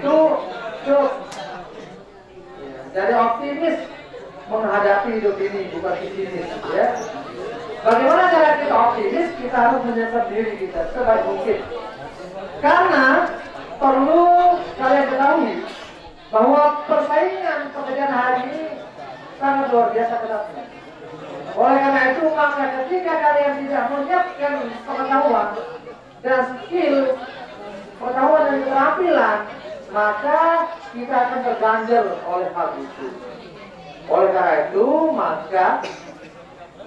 itu cuk. Jadi optimis menghadapi hidup ini, bukan pesimis, ya. Bagaimana cara kita optimis? Kita harus menyiapkan diri kita sebaik mungkin. Karena perlu kalian ketahui bahwa persaingan pekerjaan hari ini sangat luar biasa ketatnya. Oleh karena itu, maka ketika kalian tidak menyiapkan pengetahuan dan skill, pengetahuan dan keterampilan, maka kita akan terganjal oleh hal itu. Oleh karena itu, maka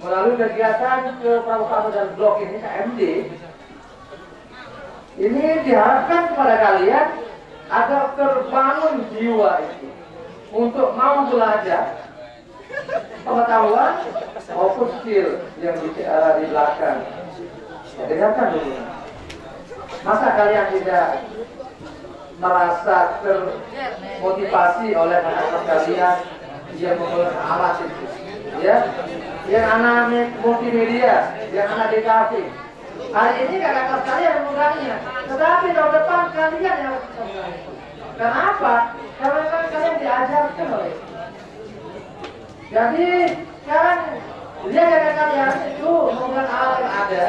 melalui kegiatan ke Pramuka dan Blok ini, KMD, ini diharapkan kepada kalian agar terbangun jiwa itu untuk mau belajar pengetahuan maupun skill yang di belakang. Ya, dengarkan dulu. Masa kalian tidak merasa termotivasi oleh anak-anak kalian yang menggunakan alat itu, ya? Yang anak multimedia, yang anak DKV. Hari ini kakak kalian menggunakannya, tetapi tahun depan kalian yang harus menggunakannya. Kenapa? Karena kan kalian diajarkan oleh itu. Jadi sekarang lihat kakak kalian itu menggunakan alat yang ada,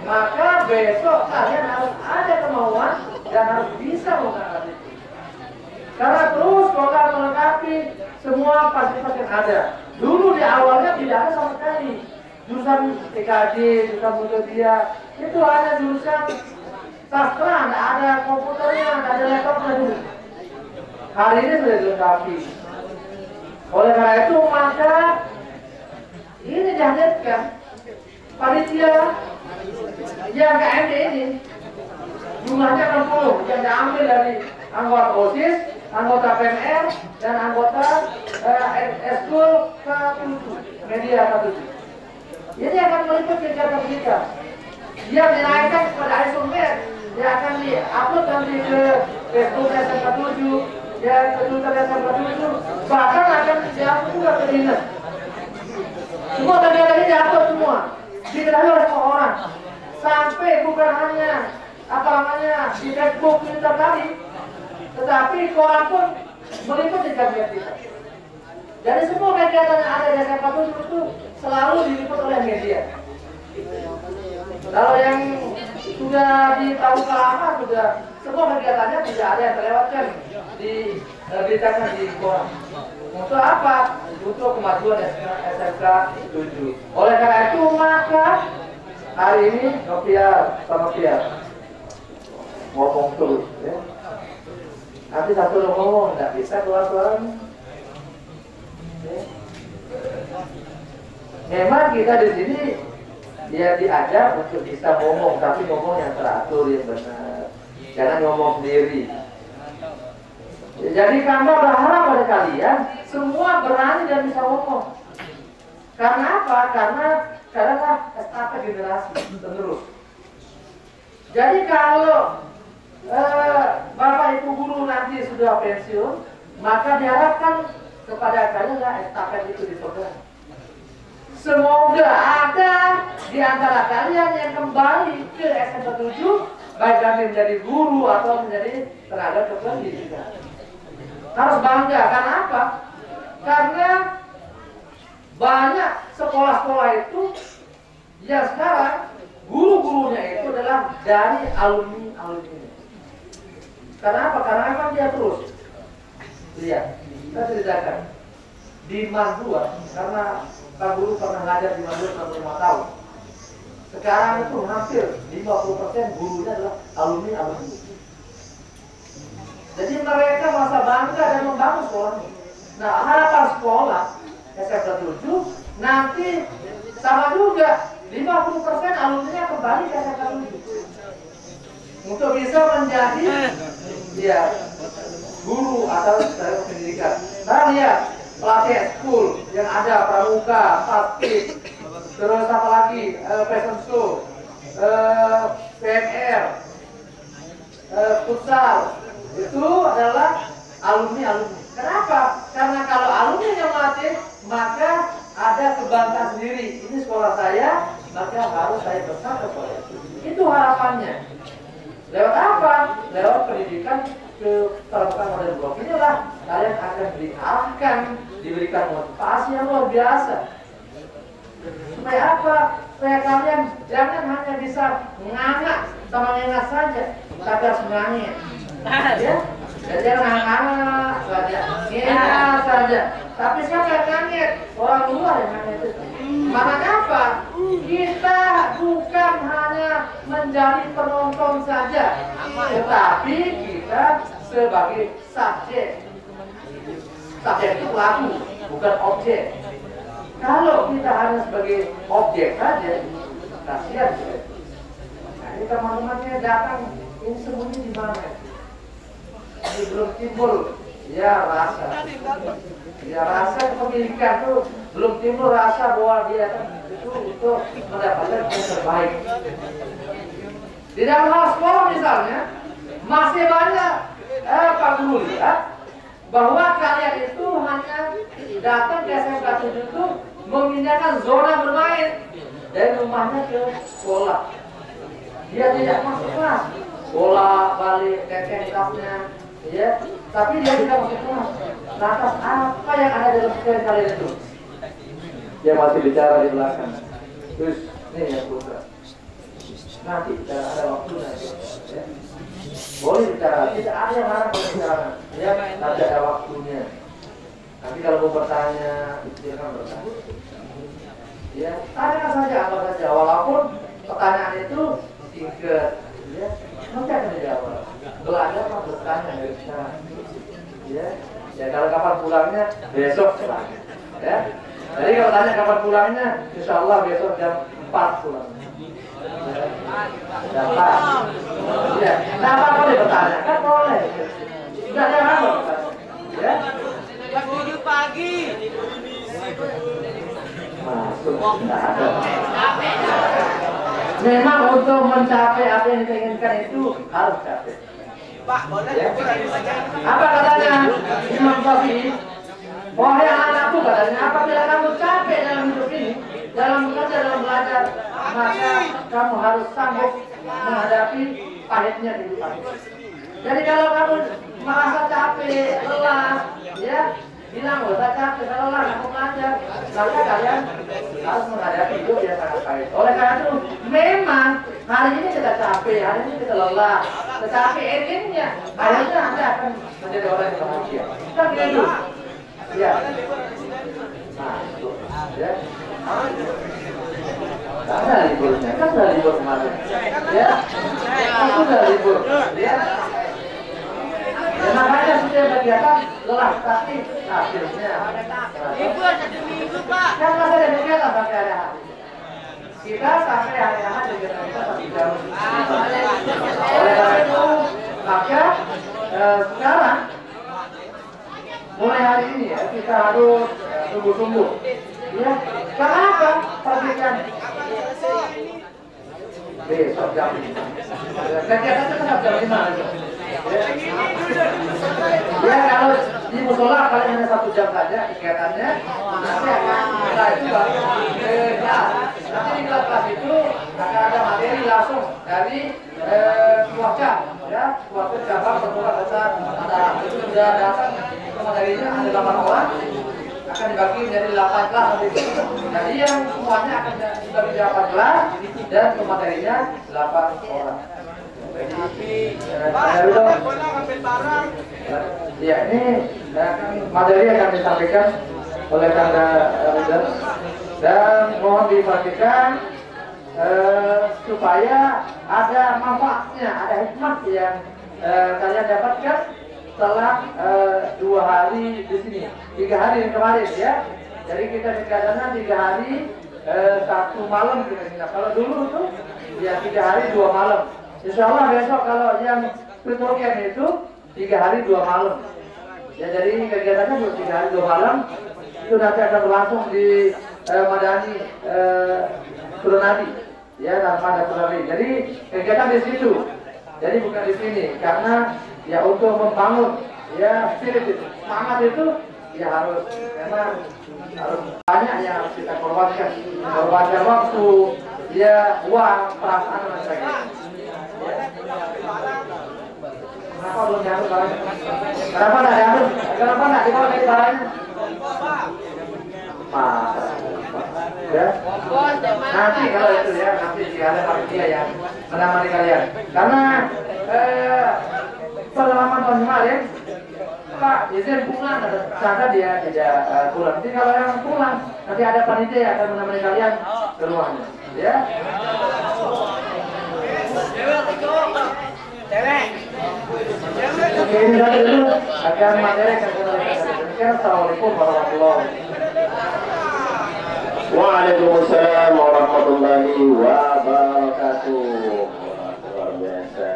maka besok kalian harus ada kemauan dan harus bisa menggunakan alat itu. Karena terus program melengkapi semua fasilitas yang ada. Dulu di awalnya tidak ada sama sekali. Jurusan TKJ, jurusan multimedia, itu hanya jurusan sastra, tidak ada komputernya, tidak ada laptopnya dulu. Hari ini sudah dilengkapi. Oleh karena itu maka ini dihadirkan panitia yang KMD ini jumlahnya 60 yang diambil dari anggota OSIS, anggota PMR, dan anggota eskul K7, media K7. Ini akan meliputi kegiatan kita. Dia dinaikkan kepada iSumber, dia akan diupload nanti ke Facebook SMK7, ya ke Twitter SMK7, bahkan akan diupload juga ke dinas. Semua kegiatan ini diupload semua, diketahui oleh semua orang. Sampai bukan hanya apa namanya di Facebook, Twitter tadi, tetapi koran pun meliput di kajian kita. Jadi semua kegiatan yang ada di SMK7 itu selalu diliput oleh media. Kalau yang sudah tahu lama sudah semua kegiatannya tidak ada yang terlewatkan diberitakan di koran. Untuk apa? Untuk kemajuan SMK 7. Oleh karena itu maka hari ini Noviar sama Noviar ngomong terus, ya. Nanti satu ngomong nggak bisa keluar suaranya. Ya. Memang kita di sini dia diajar untuk bisa ngomong, tapi ngomong yang teratur, yang benar. Jangan ngomong sendiri. Ya, jadi kami berharap pada kalian semua berani dan bisa ngomong. Karena apa? Karena estafet generasi penerus. Jadi kalau Bapak Ibu guru nanti sudah pensiun, maka diharapkan kepada kalian estafet itu dipegang. Semoga ada di antara kalian yang kembali ke SMK 7, baik kami menjadi guru atau menjadi tenaga kependidikan. Harus bangga, karena apa? Karena banyak sekolah-sekolah itu yang sekarang guru-gurunya itu adalah dari alumni-alumni. Karena apa? Karena memang dia terus. Lihat, kita ceritakan di Mandua, karena Pak Guru pernah ngajar di Mandua 65 tahun. Sekarang itu hampir 50% gurunya adalah alumni-alumni. Jadi mereka merasa bangga dan membangun sekolahnya. Nah, harapan sekolah SMK 7 nanti sama juga 50% alumninya kembali ke SMK 7 untuk bisa menjadi ya guru atau tenaga pendidikan. Nah, lihat pelatih school yang ada pramuka, pastif, terus apa lagi fashion show, PMR, futsal, itu adalah alumni-alumni. Kenapa? Karena kalau alumni yang melatih, maka ada kebanggaan sendiri. Ini sekolah saya, maka harus saya besar ke sekolah itu. Itu harapannya. Lewat apa? Lewat pendidikan ke terbuka model blok inilah kalian akan diarahkan, diberikan motivasi yang luar biasa. Supaya apa? Supaya kalian jangan hanya bisa ngangak sama nyengat saja, tapi harus ngangit. Ya? Jadi ngangak saja, nyengat saja. Tapi siapa yang ngangit? Orang luar yang ngangit itu. Makanya apa? Kita bukan hanya menjadi penonton saja, tetapi kita sebagai subjek. Subjek itu pelaku, bukan objek. Kalau kita hanya sebagai objek saja, kasihan. Nah, ini teman-temannya datang, ini sembunyi di mana? Ini belum timbul, ya rasa. Ya rasa kepemilikan itu belum timbul rasa bahwa dia itu untuk mendapatkan yang terbaik. Di dalam hal sekolah misalnya, masih banyak Pak Guru lihat bahwa kalian itu hanya datang ke SMK 7 itu memindahkan zona bermain dari rumahnya ke sekolah. Dia tidak masuk kelas, bola balik teteh kelasnya, ya. Tapi dia tidak masuk kelas. Lantas apa yang ada dalam pikiran kalian itu? Dia masih bicara di belakang. Terus ini ya putra. Nanti kita ada waktunya, ya. Boleh bicara, tidak ada yang larang berbicara, ya. Tapi ada waktunya. Nanti kalau mau bertanya, dia akan bertanya. Ya, tanya saja apa saja, walaupun pertanyaan itu singkat, ya. Nanti akan dijawab. Belajar mah bertanya dari sekarang, ya. Ya kalau kapan pulangnya besok pulang, ya. Jadi kalau tanya kapan pulangnya, insya Allah besok jam 4 pulang. Jam 4. Ya, nah apa boleh bertanya? Kan boleh. Tidak ada apa bertanya, ya. Jam 7 pagi. Masuk, tidak ada. Memang untuk mencapai apa yang kita inginkan itu harus capek. Pak, boleh Ya. Apa katanya Imam Syafi'i? Wahai anakku katanya, apabila kamu capek dalam hidup ini, dalam bekerja, dalam belajar, maka kamu harus sanggup menghadapi pahitnya kehidupan. Jadi kalau kamu merasa capek, lelah, ya, bilang gak usah capek, kalau lelah, kamu belajar, maka kalian harus menghadapi hidup yang sangat pahit. Oleh karena itu, memang hari ini kita capek, hari ini kita lelah, tetapi endingnya, akhirnya Anda akan menjadi orang yang bahagia. Kita gitu. Ya. Nah, ya. Ada liburnya, kan sudah libur kemarin. Ya. Itu sudah libur. Ya. Ya, makanya setiap kegiatan lelah, tapi hasilnya. Libur 1 minggu, Pak. Kan masih ada kegiatan sampai hari hari. Kita sampai hari hari kegiatan kita masih jauh. Oleh karena itu, maka sekarang mulai hari ini ya kita harus sungguh-sungguh. Ya, kenapa perhatikan? Besok jam 5. Kegiatannya tetap jam 5 aja. Ya kalau di musola paling hanya 1 jam saja kegiatannya. Nanti akan setelah itu baru ke kelas. Nanti di kelas itu akan ada materi langsung dari cuaca, ya cuaca cabang berbuka besar antara itu sudah datang ke materinya ada 8 orang akan dibagi menjadi 8 kelas nanti. Jadi yang semuanya akan dibagi 8 kelas dan ke materinya 8 orang. Ya ini materi akan disampaikan oleh Kanda Rizal dan mohon diperhatikan supaya ada manfaatnya, ada hikmah yang kalian dapatkan setelah 2 hari di sini, 3 hari yang kemarin ya. Jadi kita kegiatannya 3 hari 1 malam kira-kira. Kalau dulu itu ya 3 hari 2 malam. Insya Allah besok kalau yang spiritual camp itu 3 hari 2 malam. Ya jadi kegiatannya 3 hari 2 malam itu nanti akan berlangsung di Madani Suranadi, ya Narmada Suranadi. Jadi kegiatan di situ. Jadi bukan di sini karena ya untuk membangun ya spirit itu, semangat itu ya harus memang harus banyak yang harus kita korbankan waktu, ya uang, perasaan dan sebagainya. Kenapa belum diatur balanya? Kenapa nggak diatur? Kenapa nggak dibawa dari balanya? Ya. Nanti kalau itu ya, nanti ada panitia ya menemani kalian. Karena pengalaman tahun kemarin, Pak izin pulang, ternyata dia tidak pulang. Jadi kalau yang pulang, nanti ada panitia yang akan menemani kalian ke rumahnya. Ya. Oke, ini dari dulu akan materi yang kita lakukan. Assalamualaikum warahmatullahi wabarakatuh. Waalaikumsalam warahmatullahi wabarakatuh. Luar biasa.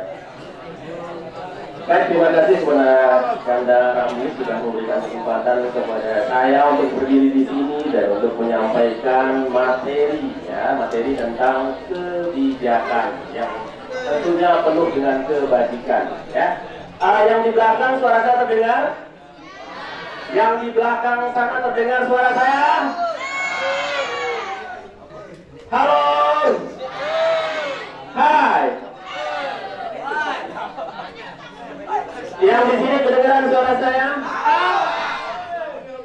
Baik, terima kasih kepada Kanda Ramli sudah memberikan kesempatan kepada saya untuk berdiri di sini dan untuk menyampaikan materi materi tentang kebijakan yang tentunya penuh dengan kebajikan ya. Yang di belakang suara saya terdengar? Yang di belakang sana terdengar suara saya? Halo. Hai. Yang di sini kedengaran suara saya?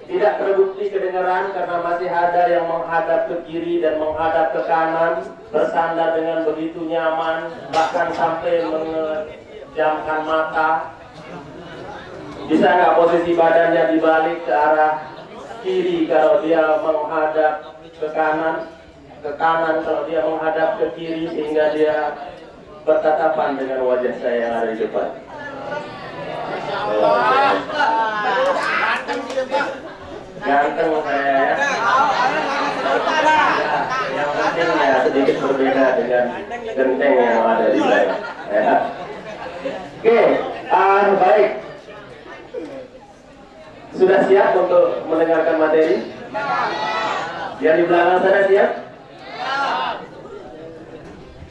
Tidak terbukti kedengaran karena masih ada yang menghadap ke kiri dan menghadap ke kanan, bersandar dengan begitu nyaman, bahkan sampai menjamkan mata. Bisa nggak posisi badannya dibalik ke arah kiri kalau dia menghadap ke kanan kalau dia menghadap ke kiri sehingga dia bertatapan dengan wajah saya yang ada di depan. Ganteng saya ya. Yang penting ya sedikit berbeda dengan genteng yang ada di belakang ya. Oke, baik. Sudah siap untuk mendengarkan materi? Yang di belakang sana siap?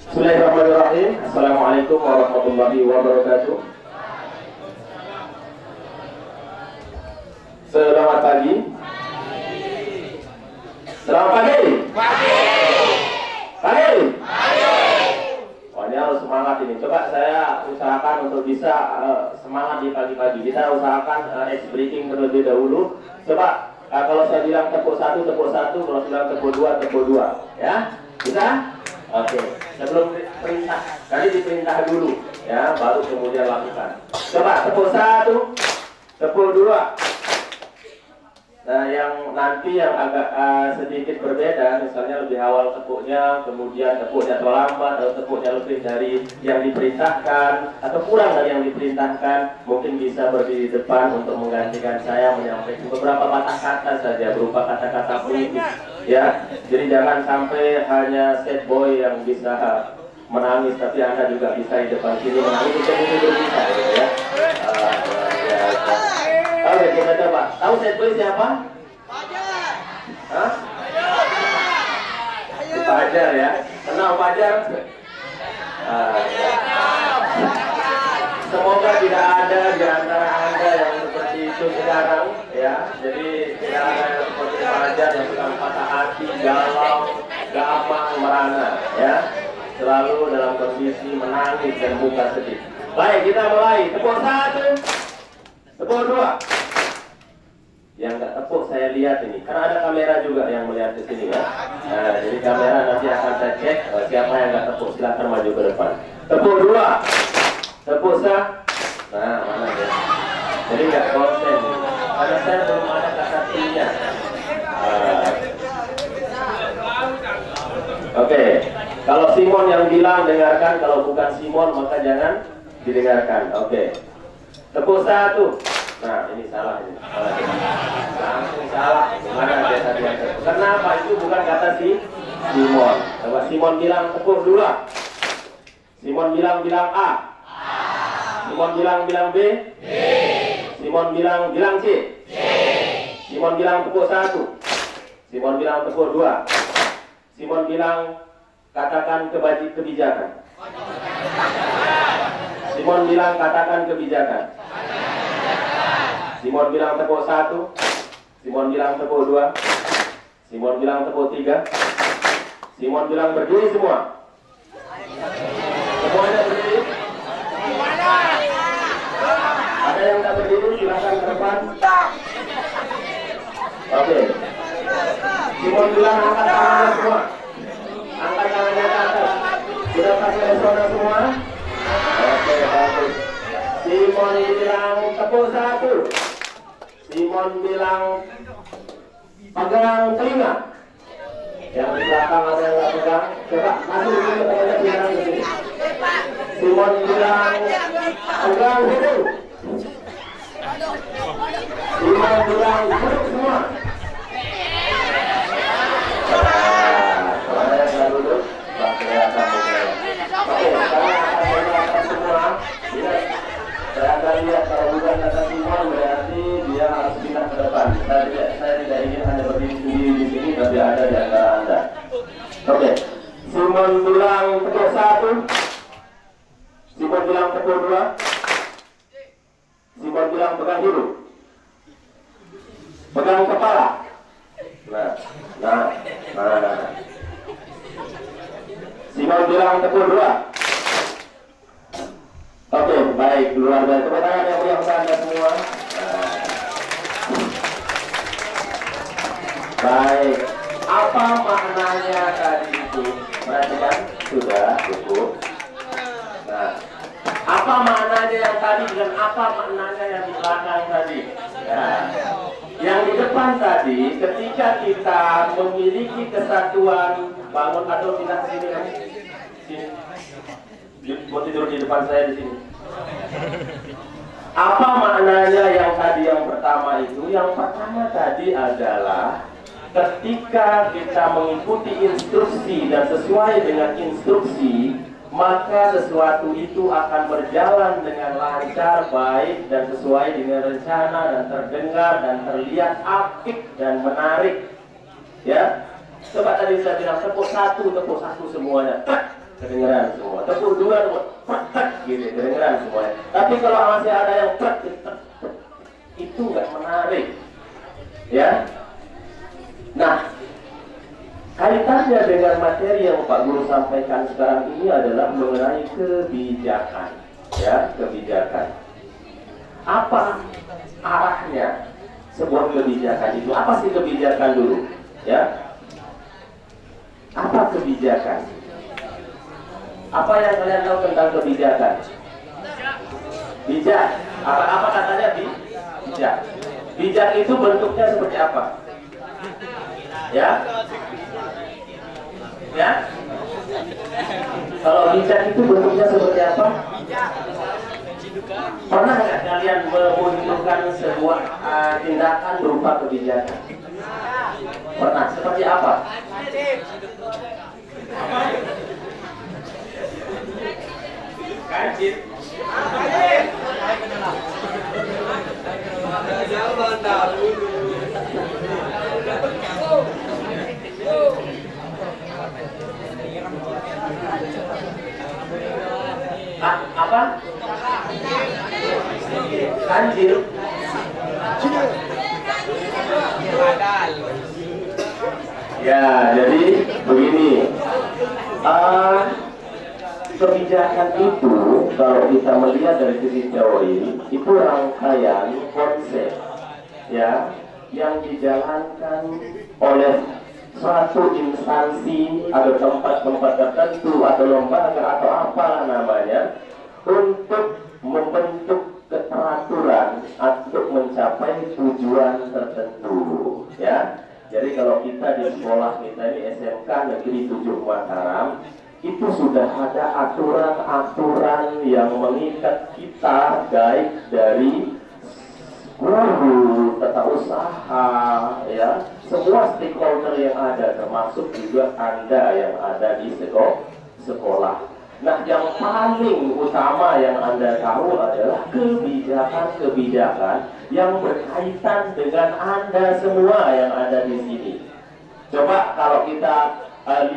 Bismillahirrahmanirrahim. Assalamualaikum warahmatullahi wabarakatuh. Selamat pagi. Selamat pagi. Pagi. Oh, ini harus semangat ini. Coba saya usahakan untuk bisa semangat di pagi-pagi. Kita usahakan ice breaking terlebih dahulu. Coba kalau saya bilang tepuk satu, kalau bilang tepuk dua, ya? Bisa? Oke. Sebelum perintah, tadi diperintah dulu, ya, baru kemudian lakukan. Coba tepuk satu, tepuk dua. Nah, yang nanti yang agak sedikit berbeda, misalnya lebih awal tepuknya, kemudian tepuknya terlambat, atau tepuknya lebih dari yang diperintahkan, atau kurang dari yang diperintahkan, mungkin bisa berdiri di depan untuk menggantikan saya menyampaikan beberapa patah kata saja, berupa kata-kata puitis. Ya, jadi jangan sampai hanya sad boy yang bisa menangis, tapi Anda juga bisa di depan sini menangis, itu bisa, gitu ya. Oke, kita coba. Tahu sad boy siapa? Fajar. Hah? Fajar ya. Kenal Fajar? Semoga tidak ada di antara Anda yang seperti itu sekarang, ya. Jadi tidak ada yang seperti Fajar yang suka patah hati, galau, gampang merana, ya. Selalu dalam kondisi menangis dan muka sedih. Baik, kita mulai. Tepuk satu. Tepuk dua. Yang nggak tepuk saya lihat ini, karena ada kamera juga yang melihat di sini ya. Nah, jadi kamera nanti akan saya cek siapa yang nggak tepuk, silakan maju ke depan. Tepuk dua, tepuk sah. Nah, mana ya? Jadi nggak konsen, karena saya belum ada kata T-nya. Oke, kalau Simon yang bilang dengarkan, kalau bukan Simon maka jangan didengarkan. Oke, tepuk satu. Nah, ini salah ini. Langsung salah. Mana dia tadi yang tepuk? Kenapa itu bukan kata si Simon? Coba Simon bilang tepuk dulu. Simon bilang A. Simon bilang B. Simon bilang C. Simon bilang tepuk satu. Simon bilang tepuk dua. Simon bilang katakan kebijakan. Simon bilang katakan kebijakan. Simon bilang tepuk satu, Simon bilang tepuk dua, Simon bilang tepuk tiga, Simon bilang berdiri semua. Semuanya berdiri. silakan ke depan. Oke. Simon bilang angkat tangannya semua. Angkat tangannya ke atas. Sudah pakai resona semua? Oke, bagus. Simon bilang tepuk satu. Simon bilang pegang telinga. Yang di belakang ada yang nggak pegang. Coba masuk dulu temannya biar di sini. Simon bilang pegang hidung. Simon bilang duduk semua. Soalnya nggak duduk, nggak kelihatan mukanya. Oke, sekarang akan melihatkan semua. Saya akan lihat kalau bukan kata Simon berarti dia harus pindah ke depan. Saya tidak ingin hanya berdiri sendiri di sini, tapi ada di antara Anda. Oke, Simon bilang tepuk satu. Simon bilang tepuk dua. Simon bilang pegang hidung. Pegang kepala. Nah. Simon bilang tepuk dua. Oke, baik, luar biasa. Tepuk tangan yang meriah untuk Anda semua. Baik, apa maknanya tadi itu? Perhatikan, sudah cukup. Nah, apa maknanya yang tadi dan apa maknanya yang di belakang tadi? Nah, yang di depan tadi, ketika kita memiliki kesatuan, bangun atau pindah sini kan? Sini. Mau tidur di depan saya di sini. Apa maknanya yang tadi yang pertama itu? Yang pertama tadi adalah ketika kita mengikuti instruksi dan sesuai dengan instruksi, maka sesuatu itu akan berjalan dengan lancar, baik dan sesuai dengan rencana dan terdengar dan terlihat apik dan menarik. Ya, coba tadi saya bilang tepuk satu semuanya. Kedengeran semua. Tepuk dua, gitu, kedengeran semuanya. Tapi kalau masih ada yang itu nggak menarik, ya. Nah, kaitannya dengan materi yang Pak Guru sampaikan sekarang ini adalah mengenai kebijakan, ya, kebijakan. Apa arahnya sebuah kebijakan itu? Apa sih kebijakan dulu, ya? Apa kebijakan? Apa yang kalian tahu tentang kebijakan? Bijak. Apa katanya bijak? Bijak itu bentuknya seperti apa? Ya? Ya? Kalau bijak itu bentuknya seperti apa? Pernah nggak kalian memunculkan sebuah tindakan berupa kebijakan? Pernah. Seperti apa? Kajit. Apa? Kanjil. Ya, jadi begini. Kebijakan itu kalau kita melihat dari sisi teori itu rangkaian konsep, ya, yang dijalankan oleh suatu instansi atau tempat-tempat tertentu atau lembaga atau apalah namanya untuk membentuk keteraturan untuk mencapai tujuan tertentu, ya. Jadi kalau kita di sekolah kita ini SMK Negeri 7 Mataram, itu sudah ada aturan-aturan yang mengikat kita, baik dari guru, tata usaha, ya, semua stakeholder yang ada, termasuk juga Anda yang ada di sekolah. Nah, yang paling utama yang Anda tahu adalah kebijakan-kebijakan yang berkaitan dengan Anda semua yang ada di sini. Coba kalau kita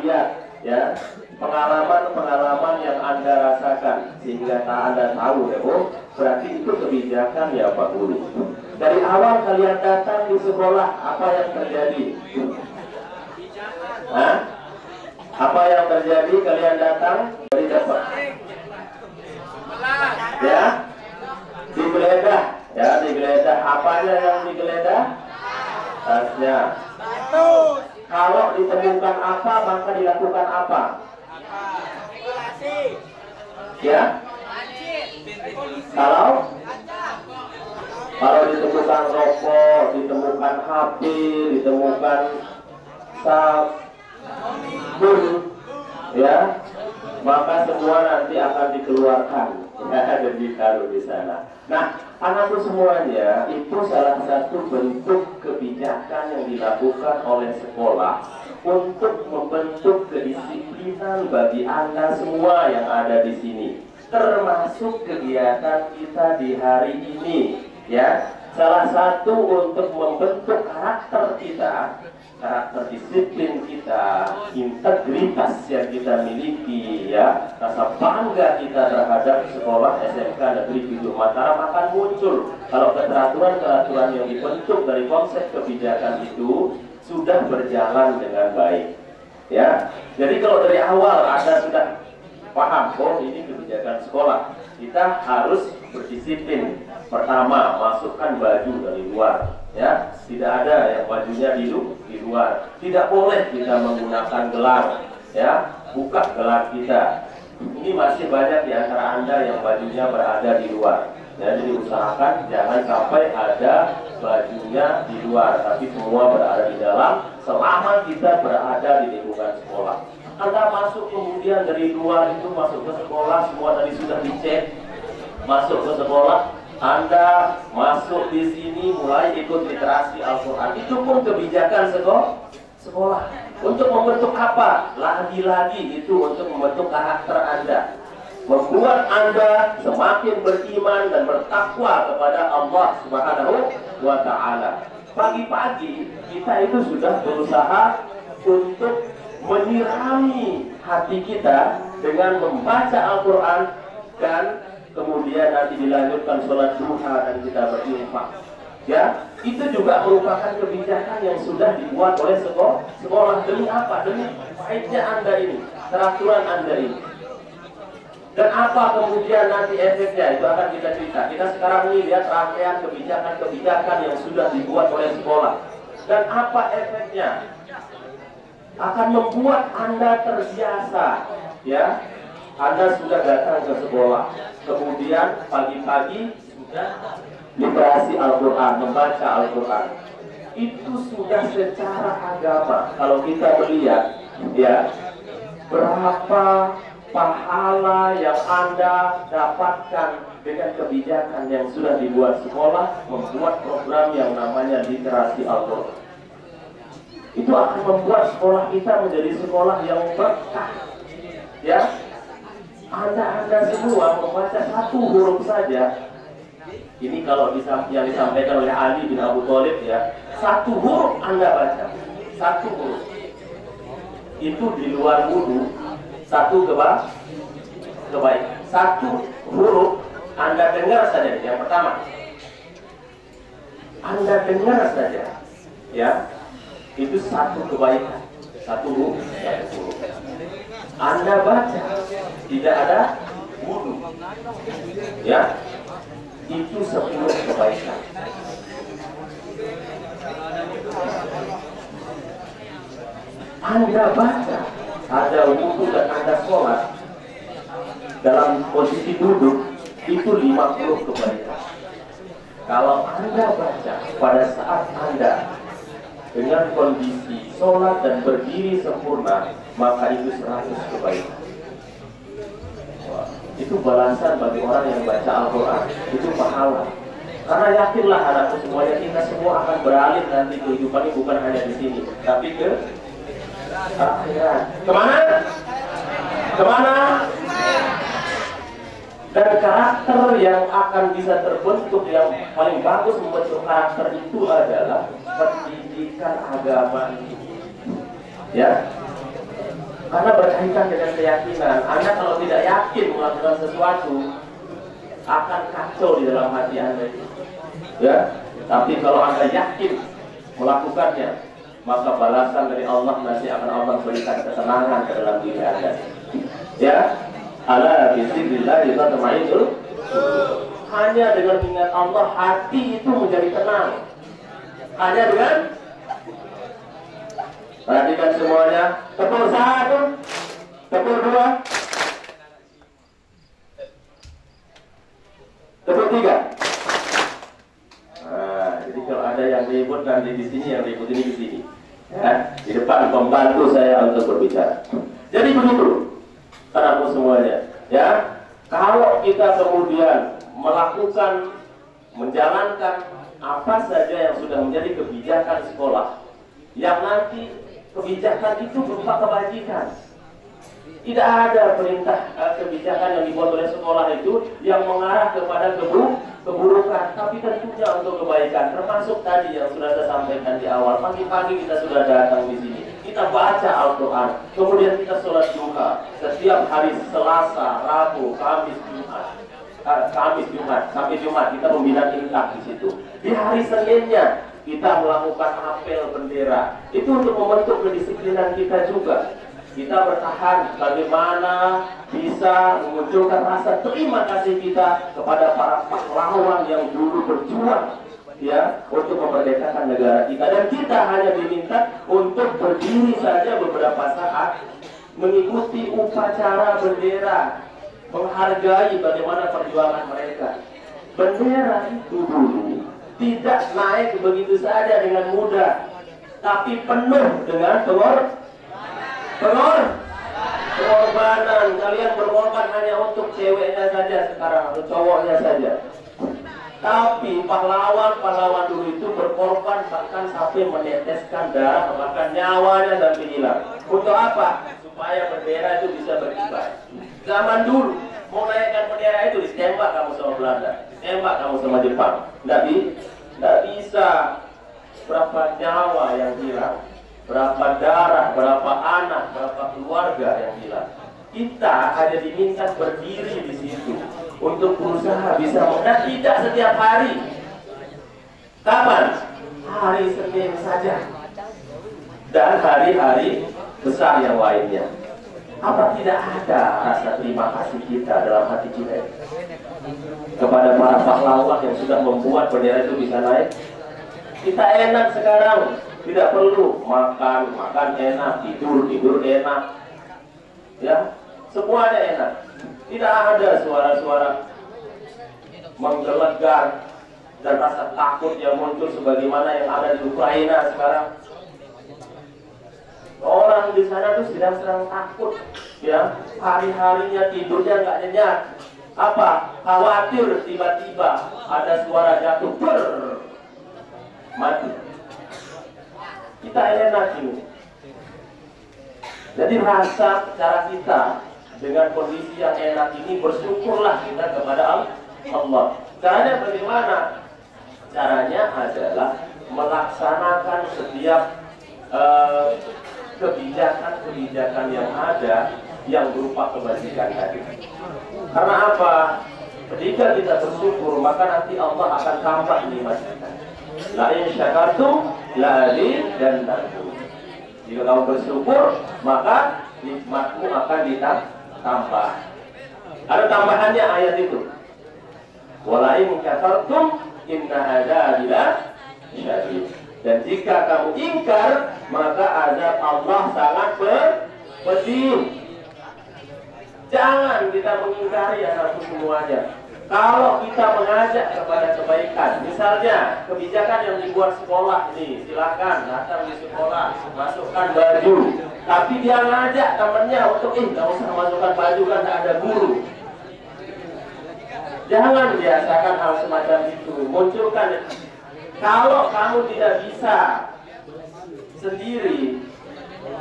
lihat, ya, pengalaman-pengalaman yang Anda rasakan sehingga Anda tahu, ya, oh, berarti itu kebijakan, ya Pak Guru. Dari awal kalian datang di sekolah, apa yang terjadi? Hah? Apa yang terjadi kalian datang dari depan? Ya, digeledah, ya, digeledah. Apanya yang digeledah? Tasnya. Kalau ditemukan apa, maka dilakukan apa? Ya? Kalau ditemukan rokok, ditemukan HP, ditemukan sabun, ya, maka semua nanti akan dikeluarkan, ya, dan ditaruh di sana. Nah, anakku semuanya, itu salah satu bentuk kebijakan yang dilakukan oleh sekolah untuk membentuk kedisiplinan bagi Anda semua yang ada di sini, termasuk kegiatan kita di hari ini, ya. Salah satu untuk membentuk karakter kita, karakter disiplin kita, integritas yang kita miliki, ya, rasa bangga kita terhadap sekolah SMK Negeri 7 Mataram akan muncul kalau keteraturan-keteraturan yang dibentuk dari konsep kebijakan itu sudah berjalan dengan baik, ya. Jadi kalau dari awal Anda sudah paham, oh ini kebijakan sekolah, kita harus berdisiplin. Pertama, masukkan baju dari luar, ya, tidak ada yang bajunya di luar. Tidak boleh kita menggunakan gelang, ya, buka gelang kita. Ini masih banyak di antara Anda yang bajunya berada di luar, ya, jadi usahakan jangan sampai ada bajunya di luar, tapi semua berada di dalam selama kita berada di lingkungan sekolah. Anda masuk kemudian dari luar itu masuk ke sekolah, semua tadi sudah dicek, masuk ke sekolah. Anda masuk di sini mulai ikut literasi Al-Quran. Itu pun kebijakan sekolah. Untuk membentuk apa? Lagi-lagi itu untuk membentuk karakter Anda, membuat Anda semakin beriman dan bertakwa kepada Allah Subhanahu wa Ta'ala. Pagi-pagi kita itu sudah berusaha untuk menyirami hati kita dengan membaca Al-Quran, dan kemudian nanti dilanjutkan sholat duha dan kita berinfak, ya. Itu juga merupakan kebijakan yang sudah dibuat oleh sekolah. Demi apa? Demi baiknya Anda ini, peraturan Anda ini. Dan apa kemudian nanti efeknya, itu akan kita cerita. Kita sekarang ini lihat rangkaian kebijakan-kebijakan yang sudah dibuat oleh sekolah. Dan apa efeknya? Akan membuat Anda terbiasa, ya. Anda sudah datang ke sekolah, kemudian pagi-pagi sudah literasi Al-Quran, membaca Al-Quran. Itu sudah secara agama. Kalau kita melihat, ya, berapa pahala yang Anda dapatkan dengan kebijakan yang sudah dibuat sekolah, membuat program yang namanya literasi Al-Quran. Itu akan membuat sekolah kita menjadi sekolah yang berkah, ya. Anda semua membaca satu huruf saja. Ini kalau yang disampaikan oleh Ali bin Abu Thalib, ya, satu huruf Anda baca, satu huruf. Itu di luar wudu, satu kebaikan. Satu huruf Anda dengar saja, yang pertama. Anda dengar saja, ya, itu satu kebaikan, satu huruf. Anda baca, tidak ada wudu, ya, itu 10 kebaikan. Anda baca, ada wudu dan Anda sholat dalam posisi duduk, itu 50 kebaikan. Kalau Anda baca pada saat Anda dengan kondisi sholat dan berdiri sempurna, maka itu 100 kebaikan. Wah, itu balasan bagi orang yang baca Al-Quran, itu pahala. Karena yakinlah anakku semuanya, kita semua akan beralih nanti kehidupan ini bukan hanya di sini, tapi ke akhirat. Kemana? Kemana? Dan karakter yang akan bisa terbentuk, yang paling bagus membentuk karakter itu adalah pendidikan agama ini, ya. Karena berkaitan dengan keyakinan. Anda kalau tidak yakin melakukan sesuatu, akan kacau di dalam hati Anda itu, ya. Tapi kalau Anda yakin melakukannya, maka balasan dari Allah nanti akan Allah berikan ketenangan ke dalam diri Anda, ya. Ala bizikrillah tatma'innul qulub. hanya dengan ingat Allah hati itu menjadi tenang. Hanya dengan perhatikan semuanya. Tepuk satu, tepuk dua, tepuk tiga. Nah, jadi kalau ada yang ribut nanti di sini, yang ribut ini di sini. Ya, di depan pembantu saya untuk berbicara. Jadi begitu, anakku semuanya. Ya, kalau kita kemudian melakukan, menjalankan apa saja yang sudah menjadi kebijakan sekolah, yang nanti kebijakan itu berupa kebajikan. Tidak ada perintah kebijakan yang dibuat oleh sekolah itu yang mengarah kepada keburukan, tapi tentunya untuk kebaikan. Termasuk tadi yang sudah saya sampaikan di awal, pagi-pagi kita sudah datang di sini, kita baca Al-Quran, kemudian kita sholat duha setiap hari Selasa, Rabu, Kamis, Jumat, sampai Jumat kita membina infak di situ. Di hari Seninnya kita melakukan apel bendera. Itu untuk membentuk kedisiplinan kita juga. Kita bertahan bagaimana bisa memunculkan rasa terima kasih kita kepada para pahlawan yang dulu berjuang ya untuk memerdekakan negara kita. Dan kita hanya diminta untuk berdiri saja beberapa saat mengikuti upacara bendera, menghargai bagaimana perjuangan mereka. Bendera itu dulu tidak naik begitu saja dengan mudah, tapi penuh dengan pengorbanan. Kalian berkorban hanya untuk ceweknya saja sekarang, atau cowoknya saja. Tapi pahlawan-pahlawan dulu itu berkorban bahkan sampai meneteskan darah, bahkan nyawanya sampai hilang. Untuk apa? Supaya bendera itu bisa berkibar. Zaman dulu mau naikkan bendera itu ditembak kamu sama Belanda, ditembak kamu sama Jepang. Tidak bisa. Berapa nyawa yang hilang, berapa darah, berapa anak, berapa keluarga yang hilang. Kita hanya diminta berdiri di situ untuk berusaha bisa dan tidak setiap hari. Kapan? Hari Senin saja dan hari-hari besar yang lainnya. Apa tidak ada rasa terima kasih kita dalam hati kita kepada para pahlawan yang sudah membuat bendera itu bisa naik? Kita enak sekarang, tidak perlu makan enak, tidur enak, ya semuanya enak. Tidak ada suara-suara menggelegar dan rasa takut yang muncul sebagaimana yang ada di Ukraina sekarang. Orang di sana tuh sedang takut, ya hari-harinya tidurnya nggak nyenyak. Apa? Khawatir tiba-tiba ada suara jatuh, mati. Kita enak ini. Jadi rasa cara kita dengan kondisi yang enak ini, bersyukurlah kita kepada Allah. Caranya bagaimana? Caranya adalah melaksanakan setiap kebijakan-kebijakan yang ada yang berupa kebajikan tadi. Karena apa? Ketika kita bersyukur, maka nanti Allah akan tambah nikmat kita. La in syakartum la azidannakum. Jika kamu bersyukur, maka nikmatmu akan ditambah. Ada tambahannya ayat itu. Wala in kafartum inna adzabi lasyadid. Dan jika kamu ingkar, maka azab Allah sangat pedih. Jangan kita mengingkari anakku semuanya. Kalau kita mengajak kepada kebaikan, misalnya kebijakan yang dibuat sekolah ini, silakan datang di sekolah, masukkan baju. Tapi dia ngajak temannya untuk nggak usah masukkan baju kan tak ada guru. Jangan biasakan hal semacam itu. Munculkan. Kalau kamu tidak bisa sendiri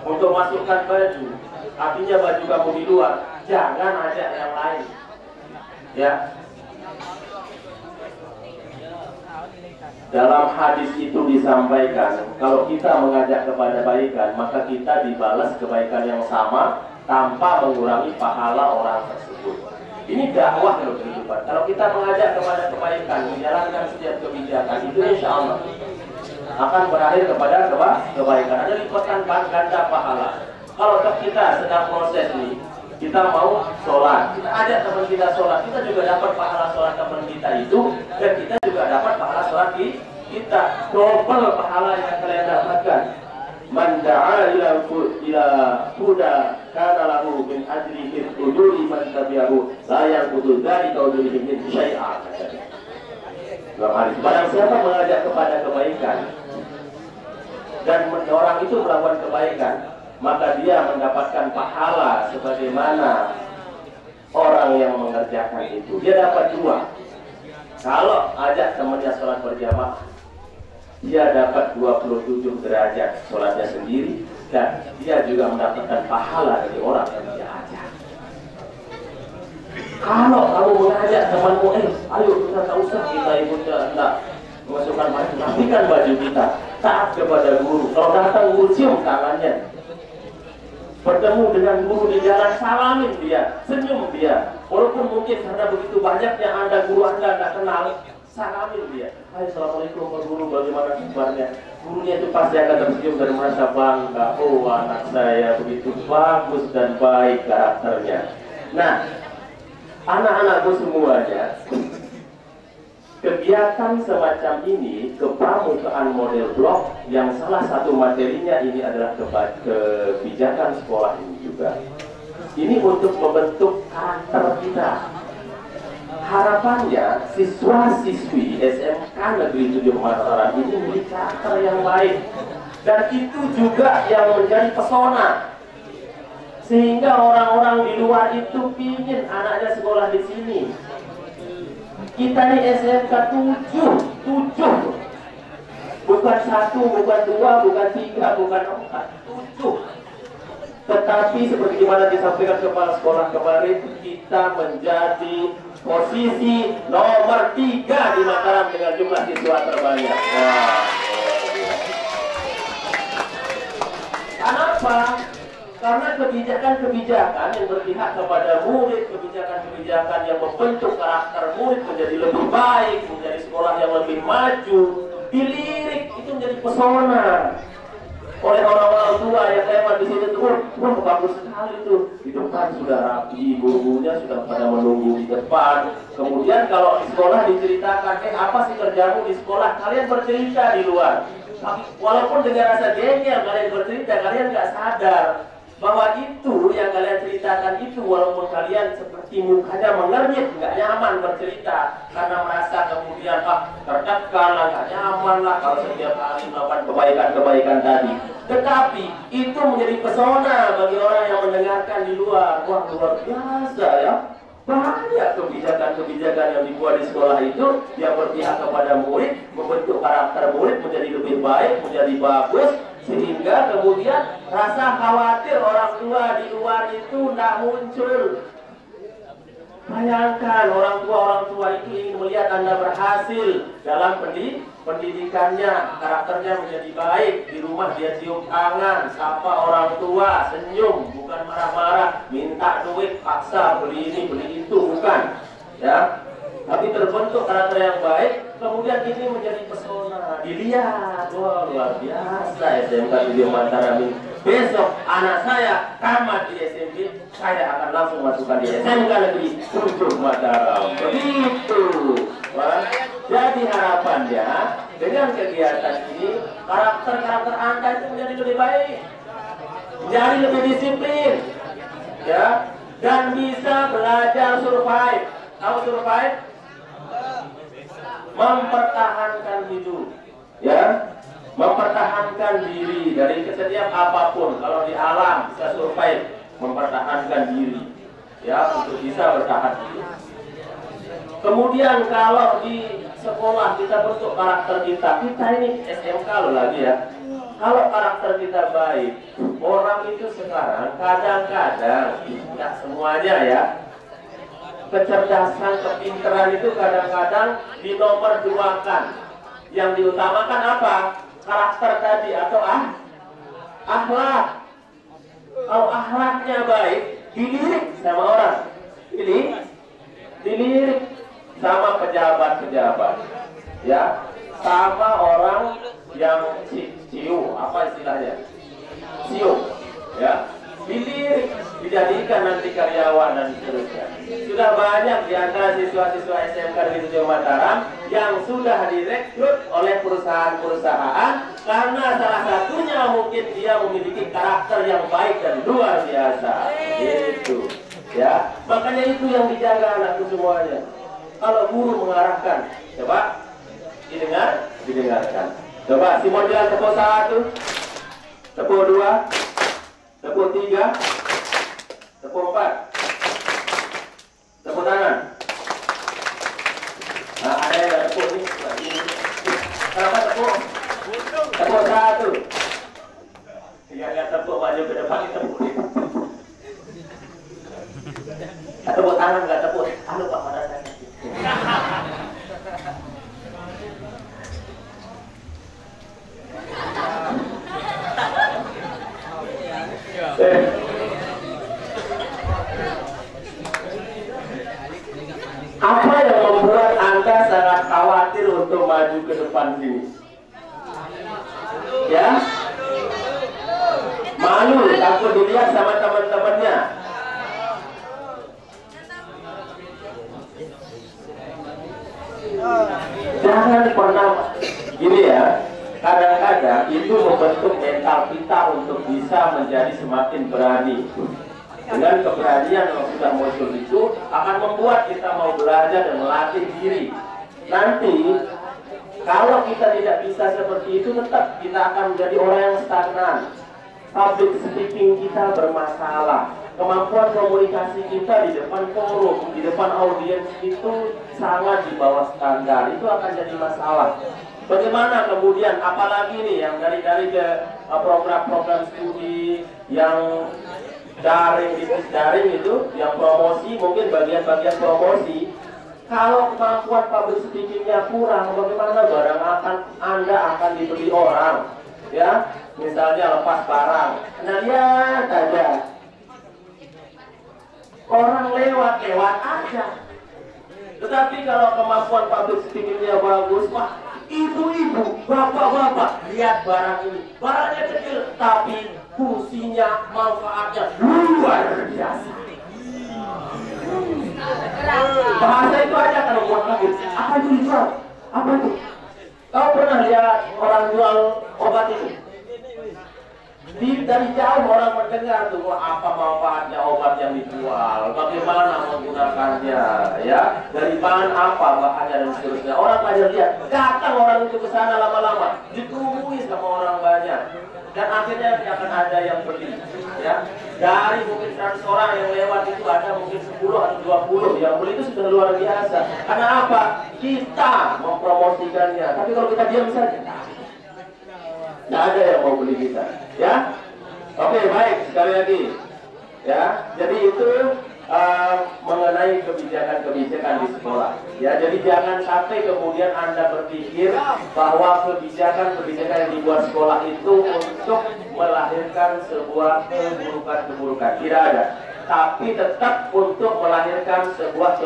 untuk masukkan baju, artinya baju kamu di luar, jangan ajak yang lain. Ya. Dalam hadis itu disampaikan, kalau kita mengajak kepada kebaikan, maka kita dibalas kebaikan yang sama tanpa mengurangi pahala orang tersebut. Ini dakwah dalam kehidupan. Kalau kita mengajak kepada kebaikan, menjalankan setiap kebijakan, itu insya Allah akan berakhir kepada kebaikan. Ada lipatan ganda pahala. Kalau kita sedang proses nih, kita mau sholat, kita ajak teman kita sholat, kita juga dapat pahala sholat teman kita itu, dan kita juga dapat pahala sholat kita. Double pahala yang kalian dapatkan. Man da'a ila huda kana lahu min ajrihi ujuri man tabi'ahu la yanqudu dzalika ujurihi min syai'a. Dalam hadis, barang siapa mengajak kepada kebaikan dan orang itu melakukan kebaikan, maka dia mendapatkan pahala sebagaimana orang yang mengerjakan itu. Dia dapat dua. Kalau ajak temannya sholat berjamaah, dia dapat 27 derajat sholatnya sendiri, dan dia juga mendapatkan pahala dari orang yang dia ajak. Kalau kamu mengajak temanmu, ayo kita tak usah kita ikut enggak memasukkan maju, rapikan baju kita, taat kepada guru. Kalau datang guru, cium tangannya. Bertemu dengan guru di jalan, salamin dia, senyum dia. Walaupun mungkin karena begitu banyaknya guru anda nggak kenal, salamin dia. Hai, assalamualaikum Pak Guru, bagaimana kabarnya? Gurunya itu pasti akan tersenyum dan merasa bangga. Oh, anak saya begitu bagus dan baik karakternya. Nah, anak-anakku semuanya, kegiatan semacam ini, kepramukaan model blok, yang salah satu materinya ini adalah kebijakan sekolah ini juga. Ini untuk membentuk karakter kita. Harapannya siswa-siswi SMK Negeri 7 Mataram ini memiliki karakter yang baik, dan itu juga yang menjadi pesona, sehingga orang-orang di luar itu ingin anaknya sekolah di sini. Kita di SMK 7, bukan 1, bukan 2, bukan 3, bukan 4, 7. Tetapi seperti mana disampaikan kepala sekolah kemarin, kita menjadi posisi nomor 3 di Mataram dengan jumlah siswa terbanyak. Kenapa? Karena kebijakan-kebijakan yang berpihak kepada murid, kebijakan-kebijakan yang membentuk karakter murid menjadi lebih baik, menjadi sekolah yang lebih maju, dilirik, itu menjadi pesona oleh orang-orang tua yang lewat di sini tuh. Wah, bagus sekali tuh, di depan sudah rapi, gurunya sudah pada menunggu di depan. Kemudian kalau di sekolah diceritakan, apa sih kerjamu di sekolah? Kalian bercerita di luar. Walaupun dengan rasa jengkel kalian bercerita, kalian nggak sadar bahwa itu yang kalian ceritakan itu, walaupun kalian seperti mukanya mengernyit, nggak nyaman bercerita karena merasa kemudian tertekan lah, nggak nyaman lah kalau setiap hari melakukan kebaikan-kebaikan tadi. Tetapi itu menjadi pesona bagi orang yang mendengarkan di luar. Wah, luar biasa ya, banyak kebijakan-kebijakan yang dibuat di sekolah itu yang berpihak kepada murid, membentuk karakter murid menjadi lebih baik, menjadi bagus, sehingga kemudian rasa khawatir orang tua di luar itu tidak muncul. Bayangkan orang tua itu ingin melihat Anda berhasil dalam pendidikannya, karakternya menjadi baik. Di rumah dia cium tangan, sapa orang tua, senyum, bukan marah-marah, minta duit, paksa beli ini beli itu, bukan, ya. Tapi terbentuk karakter yang baik, kemudian ini menjadi pesona, dilihat. Wah, luar biasa SMK 7 Mataram ini. Besok anak saya tamat di SMP, saya akan langsung masukkan di SMK Negeri 7 Mataram. Begitu. Wah, jadi harapannya dengan kegiatan ini, karakter Anda itu menjadi lebih baik, menjadi lebih disiplin, ya, dan bisa belajar survive. Tahu survive? Mempertahankan hidup, ya, mempertahankan diri dari setiap apapun. Kalau di alam bisa survive, mempertahankan diri, ya, untuk bisa bertahan hidup. Kemudian kalau di sekolah kita bentuk karakter kita ini SMK loh lagi ya. Kalau karakter kita baik, orang itu sekarang kadang-kadang, tidak semuanya ya, kecerdasan, kepintaran itu kadang-kadang dinomorduakan. Yang diutamakan apa? Karakter tadi atau akhlak. Kalau akhlaknya baik, dilirik sama orang. Dilirik sama pejabat-pejabat, ya, sama orang yang ciu, apa istilahnya? Ciu, ya, dilirik. dijadikan nanti karyawan dan seterusnya. Sudah banyak di antara siswa-siswa SMK di Tujuh Mataram yang sudah direkrut oleh perusahaan-perusahaan karena salah satunya mungkin dia memiliki karakter yang baik dan luar biasa. Itu, ya. Makanya itu yang dijaga anakku semuanya. Kalau guru mengarahkan, coba didengarkan. Coba si model tepuk 1, tepuk 2, tepuk 3, tepuk 4, tepuk tangan. Nah, ada yang nggak tepuk nih. Kenapa tepuk? Tepuk 1. Yang nggak tepuk maju ke depan tepuk nih. Tepuk tangan nggak tepuk. Aduh Pak, pada saya. Apa yang membuat Anda sangat khawatir untuk maju ke depan sini? Ya? Malu, takut dilihat sama teman-temannya. Jangan pernah gini ya. Kadang-kadang itu membentuk mental kita untuk bisa menjadi semakin berani. Dengan keberanian yang sudah muncul itu akan membuat kita mau belajar dan melatih diri. Nanti kalau kita tidak bisa seperti itu, tetap kita akan menjadi orang yang stagnan. Public speaking kita bermasalah. Kemampuan komunikasi kita di depan forum, di depan audiens itu sangat di bawah standar. Itu akan jadi masalah. Bagaimana kemudian, apalagi nih yang dari ke program-program studi yang daring, bisnis daring itu, yang promosi, mungkin bagian-bagian promosi. Kalau kemampuan public speakingnya kurang, bagaimana barang Anda akan dibeli orang? Ya, misalnya lepas barang. Nah, lihat aja. Orang lewat aja. Tetapi kalau kemampuan public speakingnya bagus, wah, ibu-ibu, bapak-bapak, lihat barang ini. Barangnya kecil, tapi fungsinya, manfaatnya luar biasa. Bahasa itu aja kalau buat kamu. Apa itu dijual? Apa itu? Kau pernah lihat orang jual obat itu? Dari jauh orang mendengar tuh, apa manfaatnya obat yang dijual, bagaimana menggunakannya, ya, dari bahan apa bahannya dan seterusnya. Orang pada lihat, datang orang itu ke sana lama-lama, ditungguin sama orang banyak, dan akhirnya akan ada yang beli, ya. Dari mungkin 100 orang yang lewat itu ada mungkin 10 atau 20 yang beli, itu sudah luar biasa. Karena apa? Kita mempromosikannya. Tapi kalau kita diam saja, tidak ada yang mau beli kita, ya. Oke, baik, sekali lagi, ya. Jadi itu mengenai kebijakan-kebijakan di sekolah, ya. Jadi jangan sampai kemudian Anda berpikir bahwa kebijakan-kebijakan yang dibuat sekolah itu untuk melahirkan sebuah keburukan-keburukan. Tidak ada, tapi tetap untuk melahirkan sebuah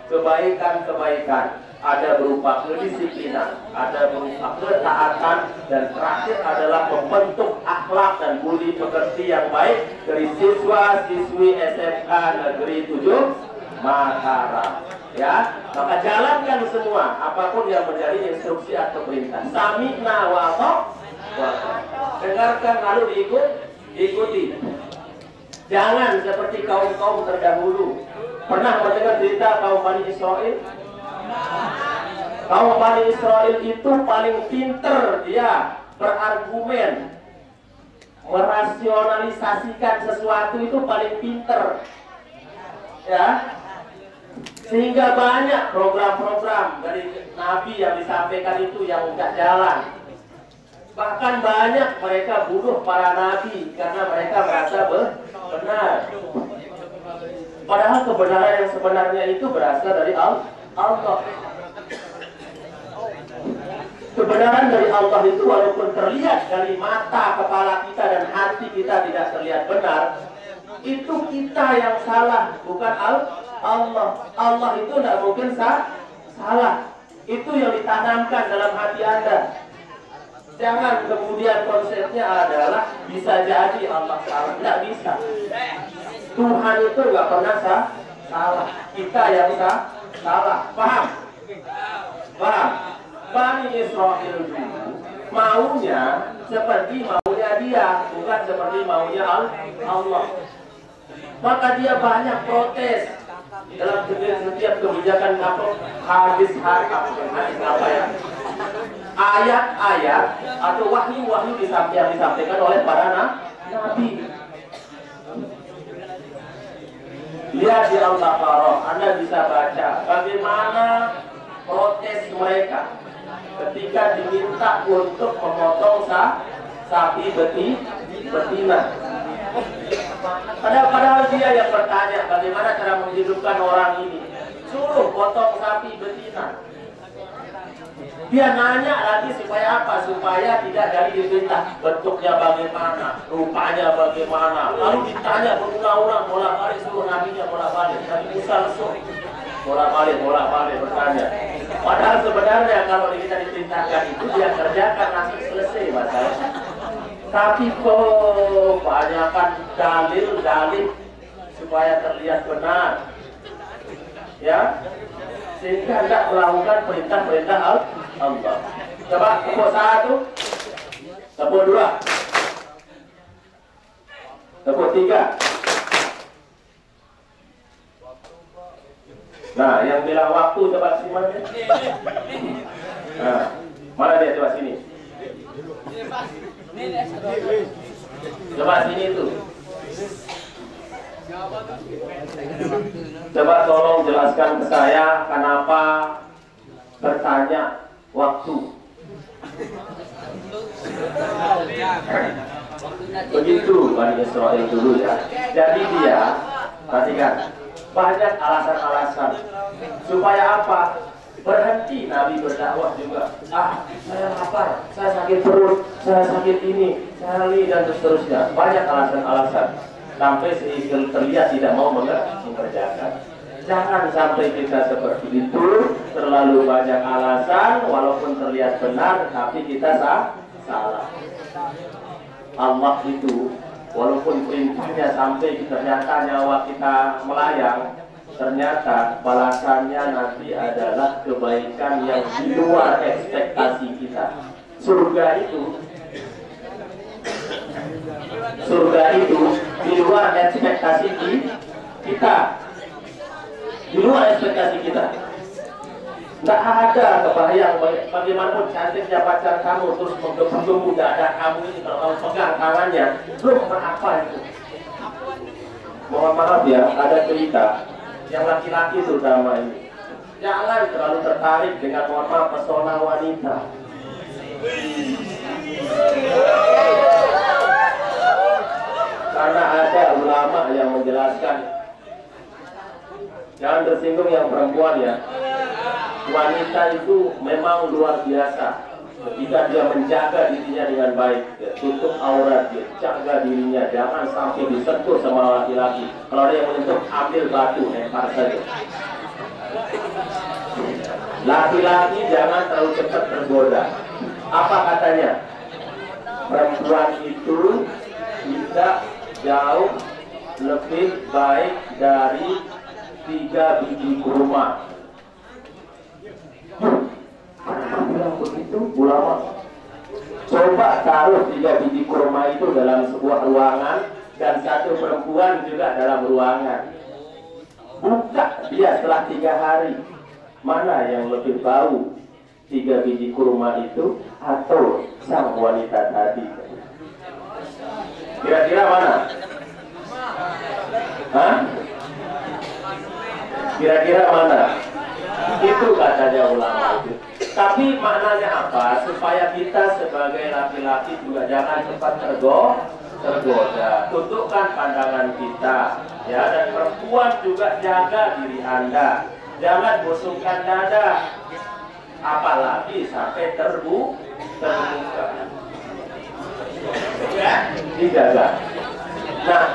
kebaikan-kebaikan. Ada berupa kedisiplinan, ada berupa ketaatan, dan terakhir adalah membentuk akhlak dan budi pekerti yang baik dari siswa-siswi SMK Negeri 7 Mataram. Ya, maka jalankan semua apapun yang menjadi instruksi atau perintah. Sami'na wa ata'na. Dengarkan lalu diikuti. Jangan seperti kaum-kaum terdahulu. Pernah mendengar cerita kaum Bani Israel? Kaum Bani Israel itu paling pinter, dia berargumen, merasionalisasikan sesuatu itu paling pinter, ya. Sehingga banyak program-program dari Nabi yang disampaikan itu yang nggak jalan. Bahkan banyak mereka bunuh para Nabi karena mereka merasa benar. Padahal kebenaran yang sebenarnya itu berasal dari Allah. Kebenaran dari Allah itu walaupun terlihat dari mata, kepala kita dan hati kita tidak terlihat benar, itu kita yang salah, bukan Allah. Allah itu tidak mungkin salah. Itu yang ditanamkan dalam hati Anda. Jangan kemudian konsepnya adalah bisa jadi Allah salah. Tidak bisa. Tuhan itu nggak pernah salah. Kita yang salah. Paham? Paham? Bani Israel dulu maunya seperti maunya dia, bukan seperti maunya Allah. Maka dia banyak protes dalam setiap kebijakan hadis apa ya? Ayat-ayat atau wahyu-wahyu yang disampaikan oleh para nabi. Lihat di Al-Baqarah, Anda bisa baca bagaimana protes mereka ketika diminta untuk memotong sapi betina. Padahal dia yang bertanya bagaimana cara menghidupkan orang ini. Suruh potong sapi betina. Dia nanya lagi supaya apa? Supaya tidak dari diminta bentuknya bagaimana, rupanya bagaimana. Lalu ditanya berulang-ulang, bolak-balik, suruh nabinya bolak-balik. Nabi Musa lesu, bolak-balik bertanya. Padahal sebenarnya kalau kita diperintahkan itu dia kerjakan langsung selesai masalahnya. Tapi kebanyakan dalil supaya terlihat benar, ya, sehingga tidak melakukan perintah-perintah Allah. Coba tepuk satu, tepuk dua, tepuk tiga. Nah, yang bilang waktu coba simak. Nah, mana dia, coba sini. Coba sini tuh. Coba tolong jelaskan ke saya kenapa bertanya waktu. Begitu Bani Israel dulu ya. Jadi dia, perhatikan, banyak alasan-alasan supaya apa? Berhenti Nabi berdakwah juga. Saya lapar, saya sakit perut, saya sakit ini, saya ini, dan seterusnya. Banyak alasan-alasan sampai terlihat tidak mau mengerjakan. Jangan sampai kita seperti itu, terlalu banyak alasan walaupun terlihat benar tapi kita salah. Allah itu walaupun perintahnya sampai ternyata nyawa kita melayang, ternyata balasannya nanti adalah kebaikan yang di luar ekspektasi kita. Surga itu di luar ekspektasi kita. Di luar ekspektasi kita. Tidak ada kebayang bagaimanapun cantiknya pacar kamu terus menggebu-gebu dada kamu ini kalau kamu pegang tangannya, belum apa itu. Mohon maaf ya, ada cerita yang laki-laki terutama ini. Jangan terlalu tertarik dengan, mohon maaf, pesona wanita. Karena ada ulama yang menjelaskan, jangan tersinggung yang perempuan ya. Wanita itu memang luar biasa ketika dia menjaga dirinya dengan baik, tutup aurat, dia jaga dirinya, jangan sampai disentuh sama laki-laki. Kalau ada yang menyentuh, ambil batu, lempar saja. Laki-laki jangan terlalu cepat tergoda. Apa katanya? Perempuan itu tidak jauh lebih baik dari 3 biji kurma. Bilang begitu ulama. Coba taruh 3 biji kurma itu dalam sebuah ruangan dan satu perempuan juga dalam ruangan. Buka dia setelah 3 hari. Mana yang lebih bau? 3 biji kurma itu atau sang wanita tadi? Kira-kira mana? Hah? Kira-kira mana? Itu katanya ulama itu. Tapi maknanya apa? Supaya kita sebagai laki-laki juga jangan cepat tergoda. Tundukkan pandangan kita, ya. Dan perempuan juga jaga diri Anda. Jangan busungkan dada, apalagi sampai terbuka. Ya, dijaga. Nah,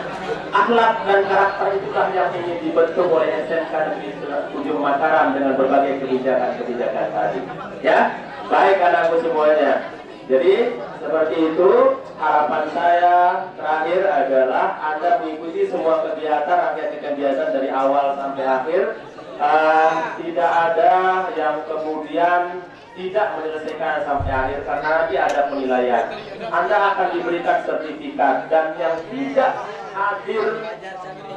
akhlak dan karakter itulah yang ingin dibentuk oleh SMK Negeri Ujung Mataram dengan berbagai kebijakan-kebijakan tadi. Ya, baik anakku semuanya. Jadi seperti itu, harapan saya terakhir adalah Anda mengikuti semua kegiatan, rangkaian kegiatan dari awal sampai akhir. Tidak ada yang kemudian tidak menyelesaikan sampai akhir karena nanti ada penilaian. Anda akan diberikan sertifikat, dan yang tidak hadir,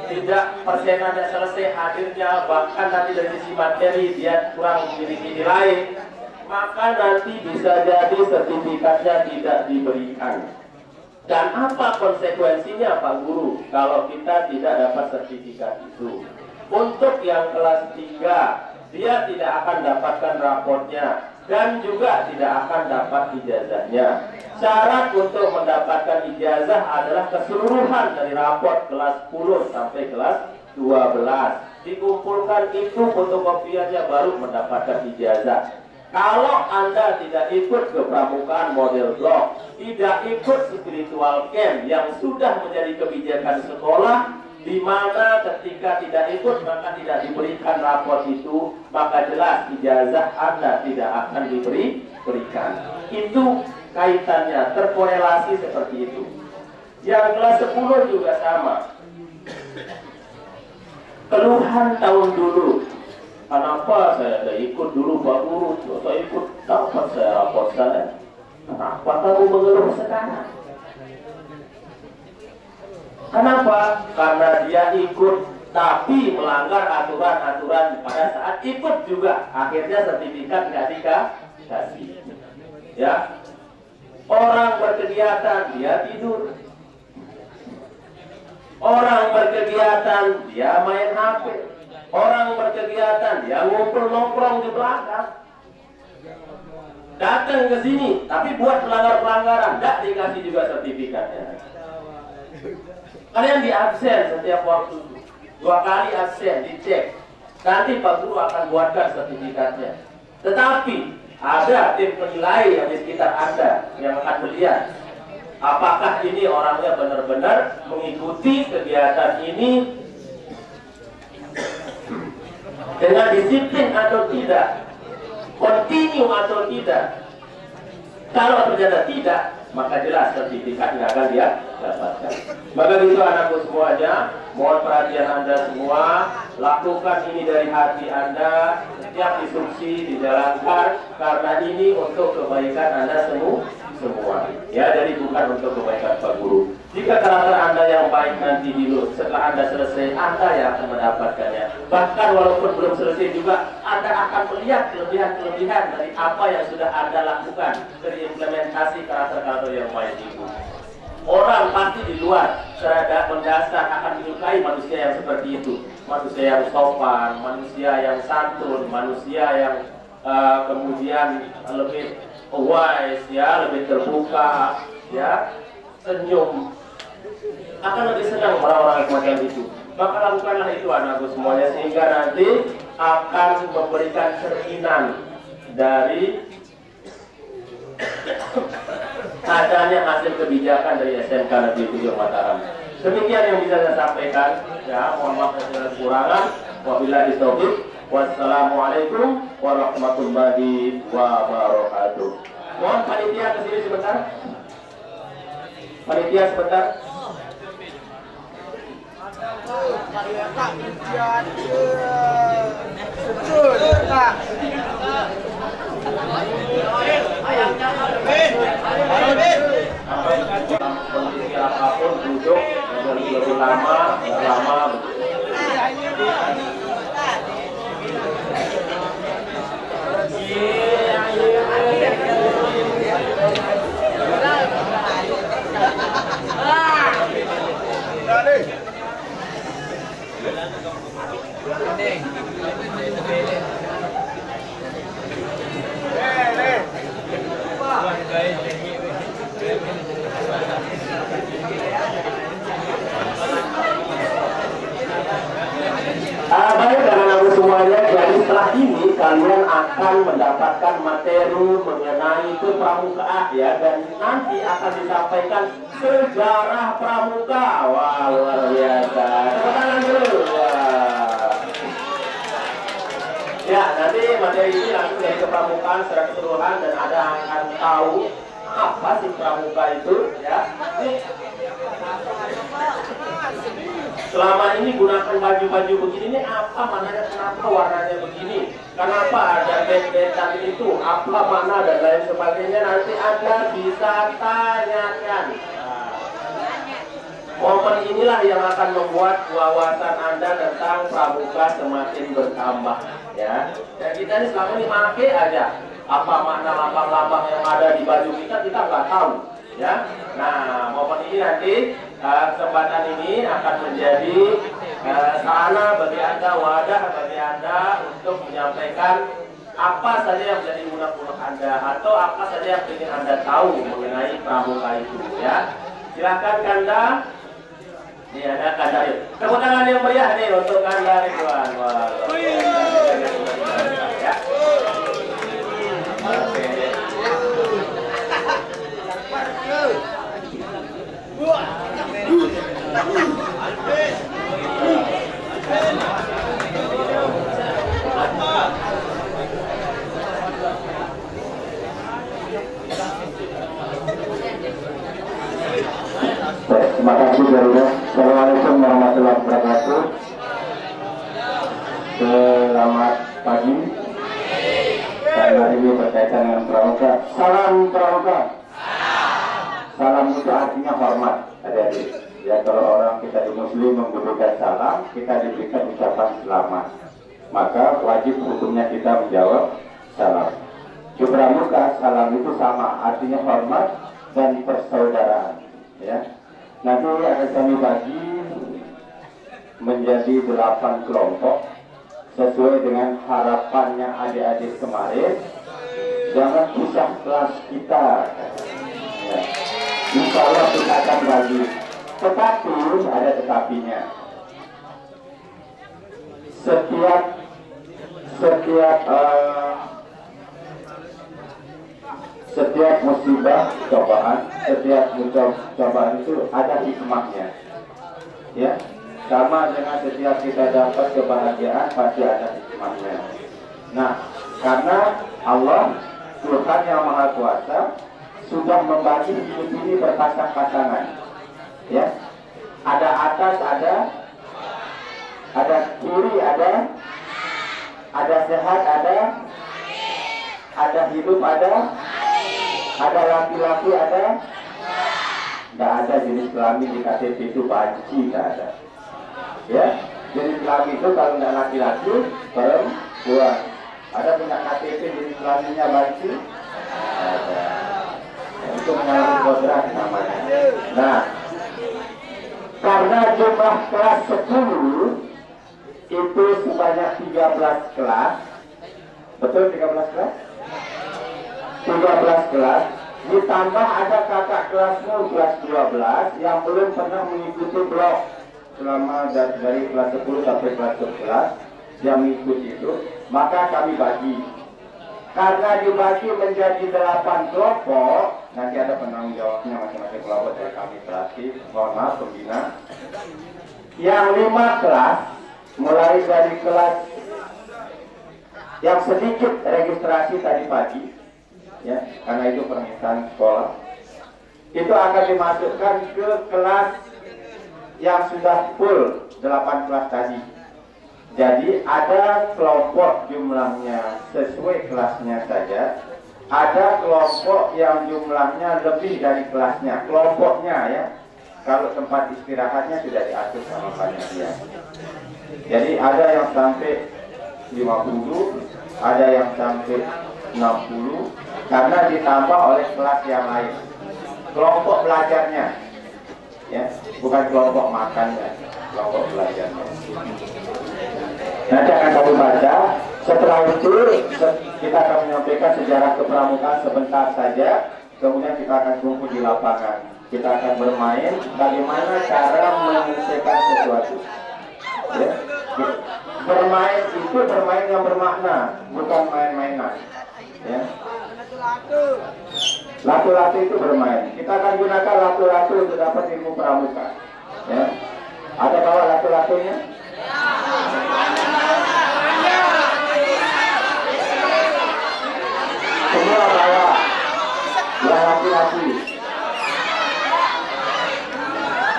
tidak persenannya selesai hadirnya, bahkan nanti dari sisi materi dia kurang memiliki nilai, maka nanti bisa jadi sertifikatnya tidak diberikan. Dan apa konsekuensinya Pak Guru kalau kita tidak dapat sertifikat itu? Untuk yang kelas 3, dia tidak akan dapatkan raportnya dan juga tidak akan dapat ijazahnya. Syarat untuk mendapatkan ijazah adalah keseluruhan dari raport kelas 10 sampai kelas 12. Dikumpulkan itu fotokopiannya baru mendapatkan ijazah. Kalau Anda tidak ikut ke pramukaan model blok, tidak ikut spiritual camp yang sudah menjadi kebijakan sekolah, di mana ketika tidak ikut maka tidak diberikan raport itu, maka jelas ijazah Anda tidak akan diberikan. Itu kaitannya, terkorelasi seperti itu. Yang kelas 10 juga sama. Keluhan tahun dulu, kenapa saya tidak ikut dulu Pak Guru, saya ikut dapat saya raport saya. Kenapa kamu mengeluh sekarang? Kenapa? Karena dia ikut tapi melanggar aturan-aturan pada saat ikut juga. Akhirnya sertifikat nggak dikasih. Ya, orang berkegiatan dia tidur. Orang berkegiatan dia main HP. Orang berkegiatan dia ngumpul nongkrong di belakang. Datang ke sini tapi buat pelanggaran, nggak dikasih juga sertifikatnya. Kalian di absen setiap waktu, 2 kali absen, dicek. Nanti Pak Guru akan buatkan sertifikatnya. Tetapi ada tim penilai yang di sekitar Anda yang akan melihat apakah ini orangnya benar-benar mengikuti kegiatan ini dengan disiplin atau tidak, continue atau tidak. Kalau ternyata tidak, maka jelas sertifikat nggak akan dia dapatkan. Maka itu anakku semuanya, mohon perhatian Anda semua, lakukan ini dari hati Anda, setiap instruksi dijalankan karena ini untuk kebaikan Anda semua. Ya, jadi bukan untuk kebaikan Pak Guru. Jika karakter Anda yang baik nanti dulu, setelah Anda selesai, Anda yang akan mendapatkannya. Bahkan walaupun belum selesai juga, Anda akan melihat kelebihan-kelebihan dari apa yang sudah Anda lakukan dari implementasi karakter-karakter yang baik itu. Orang pasti di luar secara mendasar akan menyukai manusia yang seperti itu. Manusia yang sopan, manusia yang santun, manusia yang kemudian lebih wise, ya, lebih terbuka, ya, senyum. Akan lebih senang orang-orang semacam itu. Maka lakukanlah itu anakku semuanya, sehingga nanti akan memberikan cerminan dari adanya hasil kebijakan dari SMK Negeri 7 Mataram. Demikian yang bisa saya sampaikan. Ya, mohon maaf segala kekurangan. Wabillahi taufiq. Wassalamualaikum warahmatullahi wabarakatuh. Mohon panitia ke sini sebentar. Panitia sebentar. Kondisi apapun duduk lebih lama, baik anak-anakku semuanya, jadi setelah ini kalian akan mendapatkan materi mengenai pramukaan, ya, dan nanti akan disampaikan sejarah pramuka. Wah, luar biasa. Tepuk tangan dulu. Wah. Ya, nanti materi ini langsung dari kepramukaan secara keseluruhan, dan ada akan tahu apa sih pramuka itu, ya. Selama ini gunakan baju-baju begini, ini apa maknanya, kenapa warnanya begini, kenapa ada bed-bedan itu, apa makna dan lain sebagainya, nanti Anda bisa tanyakan. Momen inilah yang akan membuat wawasan Anda tentang pramuka semakin bertambah, ya. Dan kita ini selama ini pakai aja apa makna lambang-lambang yang ada di baju kita nggak tahu, ya. Nah, momen ini nanti kesempatan ini akan menjadi sarana bagi Anda, wadah bagi Anda untuk menyampaikan apa saja yang menjadi unek-unek Anda atau apa saja yang ingin Anda tahu mengenai pramuka itu, ya. Silakan Kanda. Ini ada Kanda, yuk. Tepuk tangan yang meriah nih untuk Kanda Ridwan. Wah, ya. Oke. Terima kasih Daruda. Assalamualaikum warahmatullahi wabarakatuh. Selamat pagi. Karena ini berkaitan dengan pramuka. Salam pramuka. Salam itu artinya hormat, adik-adik. Ya, kalau orang kita di Muslim memberikan salam, kita diberikan ucapan selamat. Maka wajib hukumnya kita menjawab salam. Di pramuka salam itu sama, artinya hormat dan persaudaraan. Ya. Nanti akan kami bagi menjadi 8 kelompok sesuai dengan harapannya adik-adik kemarin. Jangan pisah kelas kita, ya. Insya Allah kita akan bagi, tetapi ada tetapinya. Setiap musibah, cobaan, setiap cobaan itu ada hikmahnya, ya. Sama dengan setiap kita dapat kebahagiaan pasti ada hikmahnya. Nah, karena Allah Tuhan yang Maha Kuasa sudah membagi hidup ini berpasang-pasangan, ya. Ada atas, ada kiri, ada sehat, ada hidup, ada laki-laki, nggak ada jenis kelamin di KTP itu banci, nggak ada, ya. Jenis kelamin itu kalau nggak laki-laki perempuan. Ada punya KTP jenis kelaminnya banci? Ada. Itu mengalami kodrat namanya. Nah, karena jumlah kelas 10 itu sebanyak 13 kelas, betul 13 kelas? 13 kelas, ditambah ada kakak kelasmu kelas 12 yang belum pernah mengikuti blok selama dari kelas 10 sampai kelas 11 yang mengikuti itu, maka kami bagi. Karena dibagi menjadi 8 kelompok, nanti ada penanggung jawabnya masing-masing kelompok dari kami pelatih, mohon maaf pembina. Yang 5 kelas, mulai dari kelas yang sedikit registrasi tadi pagi, ya, karena itu permintaan sekolah, itu akan dimasukkan ke kelas yang sudah full 8 kelas tadi. Jadi ada kelompok jumlahnya sesuai kelasnya saja, ada kelompok yang jumlahnya lebih dari kelasnya, kelompoknya, ya. Kalau tempat istirahatnya sudah diatur sama panitia. Jadi ada yang sampai 50, ada yang sampai 60, karena ditambah oleh kelas yang lain. Kelompok belajarnya, ya, bukan kelompok makannya, kelompok belajarnya. Nanti akan kami baca. Setelah itu kita akan menyampaikan sejarah kepramukaan sebentar saja. Kemudian kita akan kumpul di lapangan. Kita akan bermain bagaimana cara menyelesaikan sesuatu, ya. Bermain itu bermain yang bermakna, bukan main-mainan, ya. Latu-latu itu bermain. Kita akan gunakan latu-latu untuk dapat ilmu pramuka, ya. Ada bawa latu-latunya? Semua bawa. Ya, laki-laki.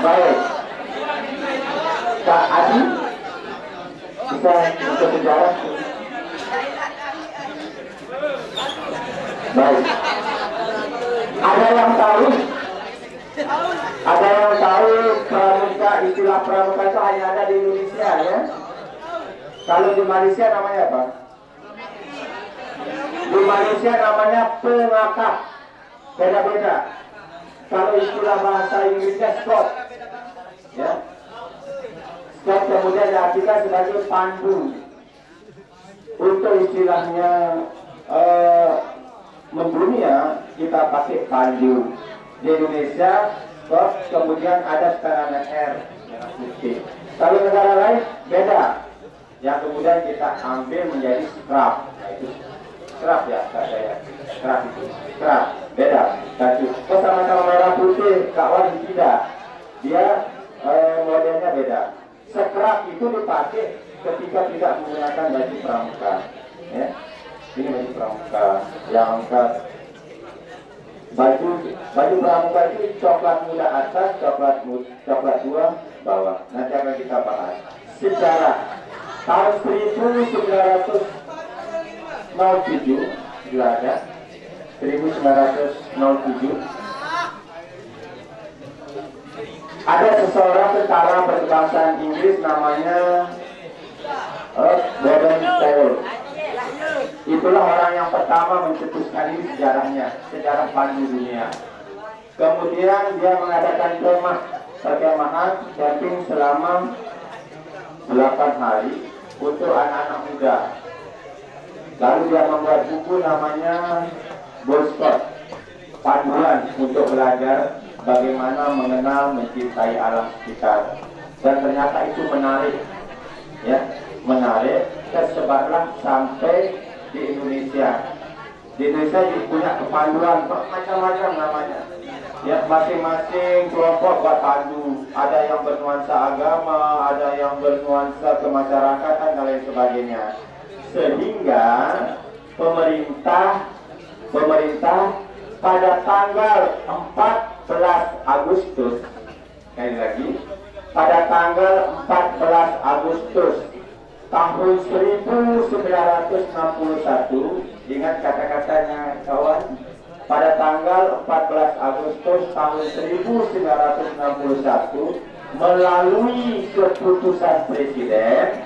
Baik. Kak Adi bisa untuk sejarah. Baik. Ada yang tahu? Ada yang tahu pramuka, istilah pramuka itu hanya ada di Indonesia ya? Kalau di Malaysia namanya apa? Di Malaysia namanya pengakap. Beda-beda. Kalau istilah bahasa Inggrisnya scout, ya, scout kemudian diartikan sebagai pandu. Untuk istilahnya mendunia kita pakai pandu. Di Indonesia scout kemudian ada sekarang R yang putih. Kalau negara lain beda. Yang kemudian kita ambil menjadi scrap. Nah, itu scrap ya, Kak saya. Scrap itu. Scrap beda. Tapi sama-sama merah putih, kawan tidak. Dia modelnya beda. Scrap itu dipakai ketika tidak menggunakan baju pramuka. Ya. Ini baju pramuka yang angkat. Baju pramuka itu coklat muda atas, coklat tua bawah. Nanti akan kita bahas. Sejarah tahun 1907 juga ada 1907 ada seseorang tentara berkebangsaan Inggris namanya Baden Powell. Itulah orang yang pertama mencetuskan ini sejarahnya, sejarah pandu dunia. Kemudian dia mengadakan perkemahan camping selama 8 hari untuk anak-anak muda. Lalu dia membuat buku namanya Boy Scout, panduan untuk belajar bagaimana mengenal mencintai alam sekitar. Dan ternyata itu menarik, ya, menarik. Tersebarlah sampai di Indonesia. Di Indonesia punya kepanduan macam-macam namanya. Ya, masing-masing kelompok buat pandu. Ada yang bernuansa agama, ada yang bernuansa kemasyarakatan dan lain sebagainya. Sehingga pemerintah pada tanggal 14 Agustus, sekali lagi, pada tanggal 14 Agustus tahun 1961, ingat kata-katanya kawan, pada tanggal 14 Agustus tahun 1961 melalui keputusan Presiden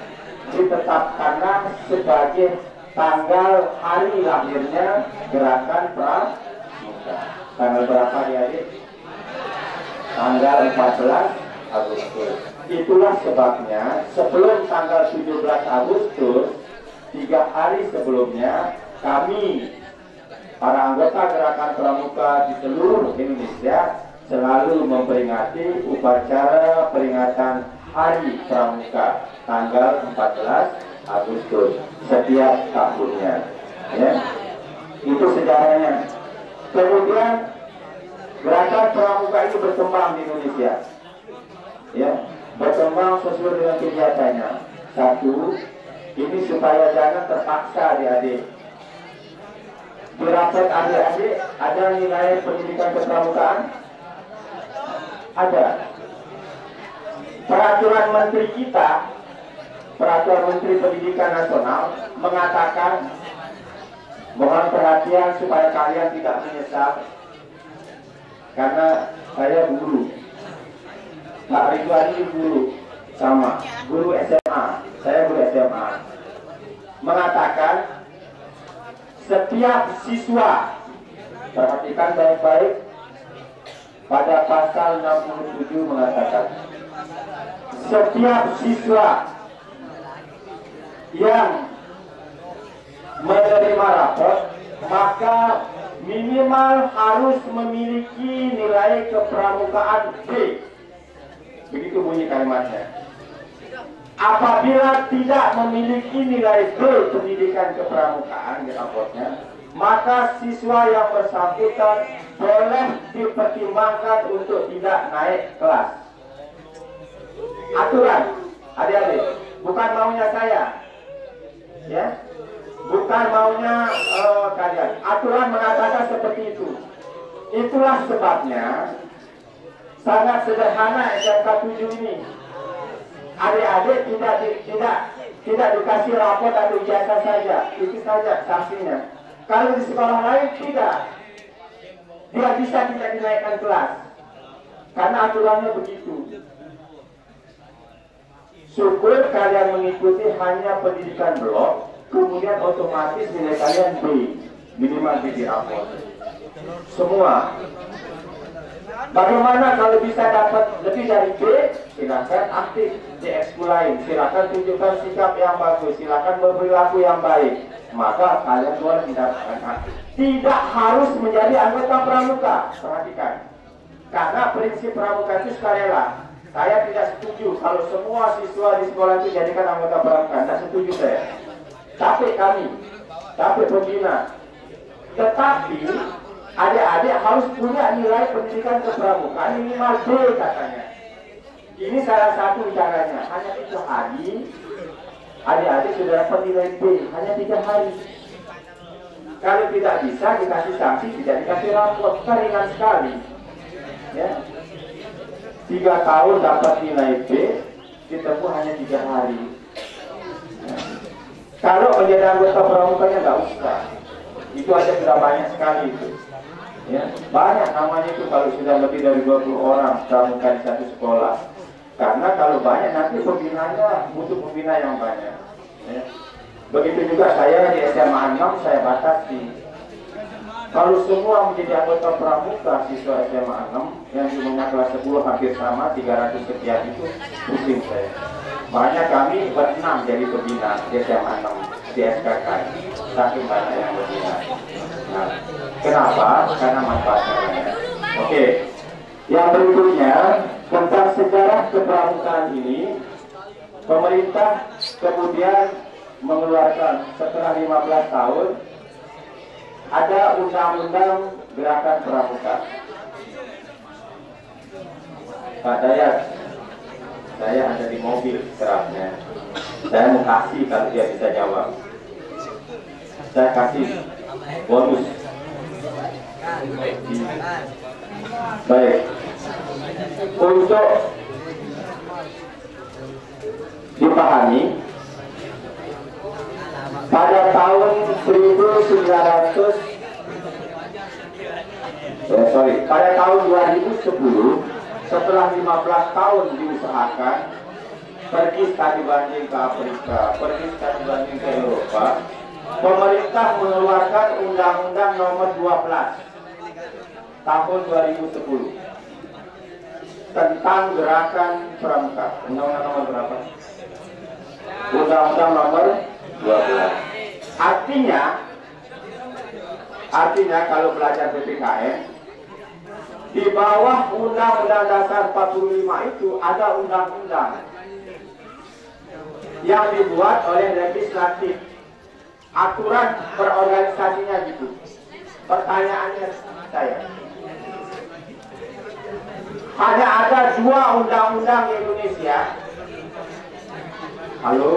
ditetapkanlah sebagai tanggal hari lahirnya Gerakan Pramuka. Tanggal berapa ya, Adik? Tanggal 14 Agustus. Itulah sebabnya sebelum tanggal 17 Agustus, 3 hari sebelumnya, kami para anggota Gerakan Pramuka di seluruh Indonesia selalu memperingati upacara peringatan Hari Pramuka tanggal 14 Agustus setiap tahunnya. Ya. Itu sejarahnya. Kemudian Gerakan Pramuka itu berkembang di Indonesia. Ya, berkembang sesuai dengan kegiatannya. Satu, ini supaya jangan terpaksa adik-adik. Di rapot adik-adik ada nilai pendidikan kepramukaan? Ada. Peraturan Menteri kita, Peraturan Menteri Pendidikan Nasional mengatakan mohon perhatian supaya kalian tidak menyesal. Karena saya guru, Pak Ridwan ini guru, sama guru SMA, saya guru SMA, mengatakan setiap siswa, perhatikan baik-baik, pada pasal 67 mengatakan setiap siswa yang menerima rapot maka minimal harus memiliki nilai kepramukaan B. Begitu bunyi kalimatnya. Apabila tidak memiliki nilai B pendidikan kepramukaan di rapotnya, maka siswa yang bersangkutan boleh dipertimbangkan untuk tidak naik kelas. Aturan, adik-adik, bukan maunya saya, ya, bukan maunya kalian. Aturan mengatakan seperti itu. Itulah sebabnya sangat sederhana SMK 7 ini. Adik-adik tidak dikasih rapot atau ijazah saja, itu saja sanksinya. Kalau di sekolah lain tidak, dia bisa tidak dinaikkan kelas karena aturannya begitu. Syukur kalian mengikuti hanya pendidikan blok, kemudian otomatis nilai kalian B, minimal B di rapot. Semua. Bagaimana kalau bisa dapat lebih dari B? Silakan aktif di ekskul lain. Silakan tunjukkan sikap yang bagus. Silakan berperilaku yang baik. Maka kalian boleh mendapatkan hak. Tidak harus menjadi anggota pramuka. Perhatikan. Karena prinsip pramuka itu sukarela. Saya tidak setuju kalau semua siswa di sekolah itu jadikan anggota pramuka. Tidak setuju saya. Tapi pembina. Tetapi adik-adik harus punya nilai pendidikan kepramukaan minimal B katanya. Ini salah satu caranya. Hanya 3 hari adik-adik sudah dapat nilai B. Hanya 3 hari. Kalau tidak bisa dikasih sanksi, tidak dikasih rapot. Kan ringan sekali. Ya. 3 tahun dapat nilai B, ditempuh hanya 3 hari. Ya. Kalau menjadi anggota pramukanya nggak usah. Itu aja sudah banyak sekali itu. Ya, banyak namanya itu kalau sudah lebih dari 20 orang pramuka di satu sekolah. Karena kalau banyak nanti pembinanya butuh pembina yang banyak. Ya. Begitu juga saya di SMA 6 saya batasi. Kalau semua menjadi anggota pramuka siswa SMA 6 yang jumlahnya kelas 10 hampir sama 300 sekian itu pusing saya. Makanya kami ber-6 jadi pembina di SMA 6 di SKK. Saking banyak yang berbina. Nah, kenapa? Karena manfaatnya banyak. Oke. Yang berikutnya tentang sejarah kepramukaan ini, pemerintah kemudian mengeluarkan setelah 15 tahun ada undang-undang gerakan pramuka. Pak Dayat, saya ada di mobil serapnya. Saya mau kasih kalau dia bisa jawab. Saya kasih bonus. Baik. Untuk dipahami, pada tahun 2010, setelah 15 tahun diusahakan, pergi studi banding ke Afrika, pergi studi banding ke Eropa, pemerintah mengeluarkan Undang-Undang Nomor 12 tahun 2010 tentang gerakan pramuka. Undang-Undang nomor berapa? Undang-Undang Nomor 12. Artinya kalau belajar PPKN, di bawah Undang-Undang Dasar 45 itu ada undang-undang yang dibuat oleh legislatif, aturan berorganisasinya gitu. Pertanyaannya saya, hanya ada 2 undang-undang di Indonesia. Halo.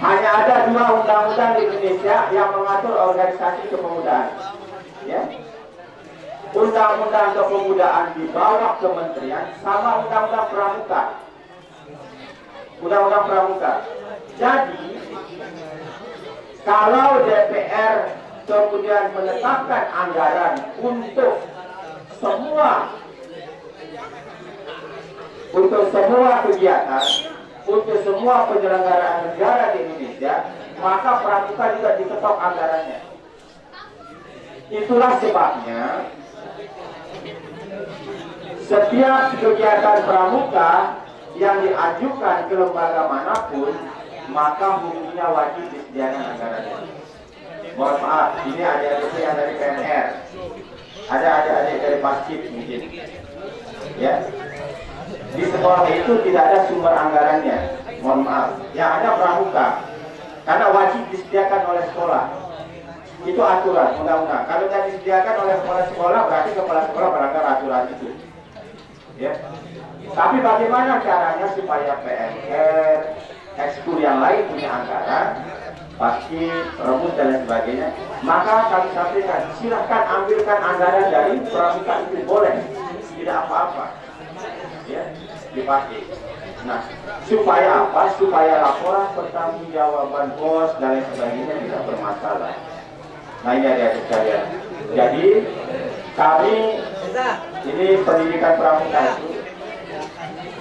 Hanya ada 2 undang-undang di Indonesia yang mengatur organisasi kepemudaan. Ya. Undang-undang kepemudaan di bawah kementerian sama undang-undang pramuka. Undang-undang pramuka. Jadi, kalau DPR kemudian menetapkan anggaran untuk semua kegiatan, untuk semua penyelenggaraan negara di Indonesia, maka pramuka juga diketok anggarannya. Itulah sebabnya setiap kegiatan pramuka yang diajukan ke lembaga manapun, maka hukumnya wajib disediakan anggarannya. Mohon maaf, ini adik-adik yang dari PNR, ada adik-adik dari Paskib mungkin, ya. Di sekolah itu tidak ada sumber anggarannya, mohon maaf. Yang ada pramuka, karena wajib disediakan oleh sekolah. Itu aturan undang-undang. Kalau tidak disediakan oleh kepala sekolah, berarti kepala sekolah melanggar aturan itu. Ya. Tapi bagaimana caranya supaya PNR, ekskul yang lain punya anggaran? pasti rebus dan lain sebagainya, maka kami sampaikan silahkan ambilkan anggaran dari pramuka itu, boleh, tidak apa-apa ya, dipakai. Nah, supaya apa? Supaya laporan pertanggungjawaban pos dan lain sebagainya tidak bermasalah. Nah, ini ada sekalian. Jadi kami ini pendidikan pramuka itu,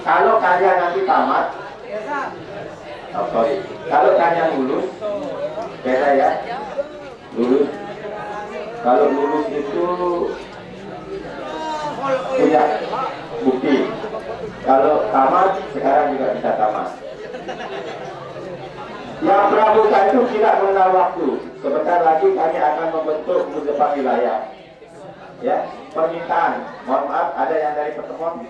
kalau kalian nanti tamat, kalau kalian lulus, beda ya, lulus. Kalau lulus itu punya bukti. Kalau tamat, sekarang juga bisa tamat. Yang pramuka itu tidak mengenal waktu. Sebentar lagi kami akan membentuk Muzepa wilayah. Ya, permintaan. Mohon maaf, ada yang dari pertemuan?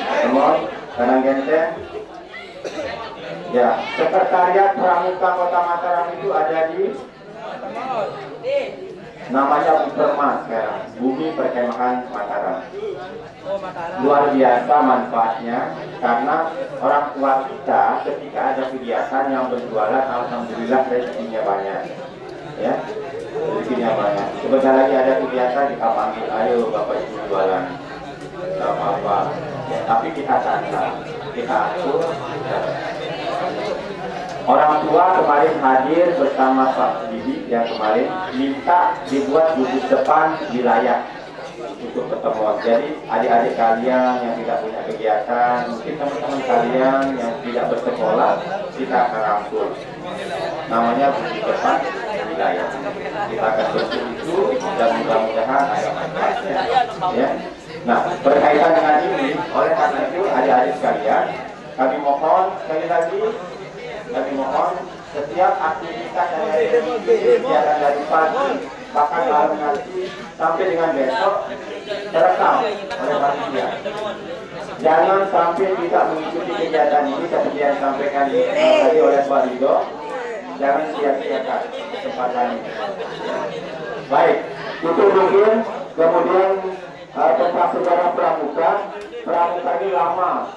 Pertemuan, Karanggenteng. Ya, sekretariat pramuka Kota Mataram itu ada di namanya Buperma sekarang, Bumi Perkemahan Mataram. Luar biasa manfaatnya, karena orang tua kita ketika ada kegiatan yang berjualan, alhamdulillah rezekinya banyak. Ya, rezekinya banyak. Sebentar lagi ada kegiatan, kita panggil, ayo bapak ibu jualan, tidak apa-apa. Ya, tapi kita tata, kita atur. Orang tua kemarin hadir bersama Pak Bibi yang kemarin minta dibuat gugus depan wilayah untuk pertemuan. Jadi adik-adik kalian yang tidak punya kegiatan, mungkin teman-teman kalian yang tidak bersekolah, kita akan rangkul. Namanya gugus depan wilayah. Kita akan bentuk itu dan mudah-mudahan ada manfaatnya. Ya. Nah, berkaitan dengan ini, oleh karena itu adik-adik sekalian, kami mohon sekali lagi. Kami mohon setiap aktivitas yang ada kegiatan dari pagi bahkan malam nanti sampai dengan besok terekam oleh panitia. Jangan sampai tidak mengikuti kegiatan ini seperti yang disampaikan tadi oleh Pak Rido. Jangan sia-siakan kesempatan ini. Baik, itu mungkin. Kemudian tentang sejarah pramuka. Pramuka ini lama.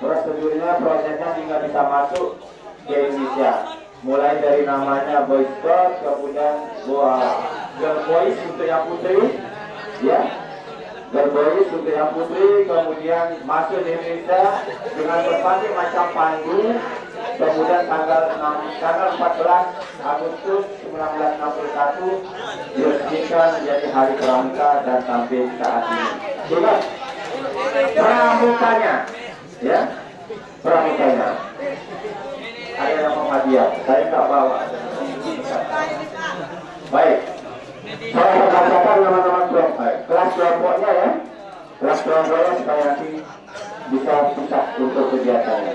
Prosedurnya, prosesnya hingga bisa masuk ke Indonesia, mulai dari namanya Boy Scout, kemudian Girl Boys untuk yang putri, ya, Girl Boys untuk yang putri, kemudian masuk di Indonesia dengan berbagai macam panggung, kemudian tanggal 14 Agustus 1961 diresmikan menjadi Hari Pramuka dan sampai saat ini. Ingat pramukanya, ya, pramukanya. Ada nama Muhammadiyah, saya tak bawa. Baik, saya akan bacakan nama-nama kelas kelompoknya ya, kelas kelompoknya supaya nanti bisa pusat untuk kegiatannya.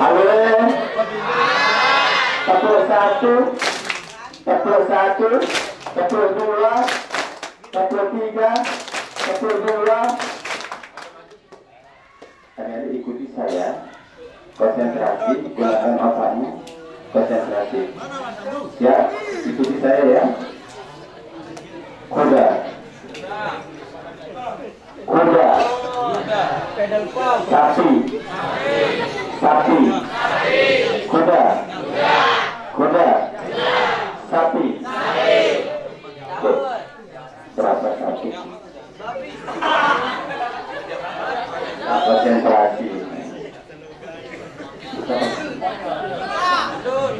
Halo, tepuk 1, tepuk 1, tepuk 2. 23, 22. Kalian ikuti saya, konsentrasi, gunakan otakmu, konsentrasi. Ya, ikuti saya ya. Kuda, kuda, sapi, sapi, kuda, kuda, sapi. Berapa sapi? Konsentrasi.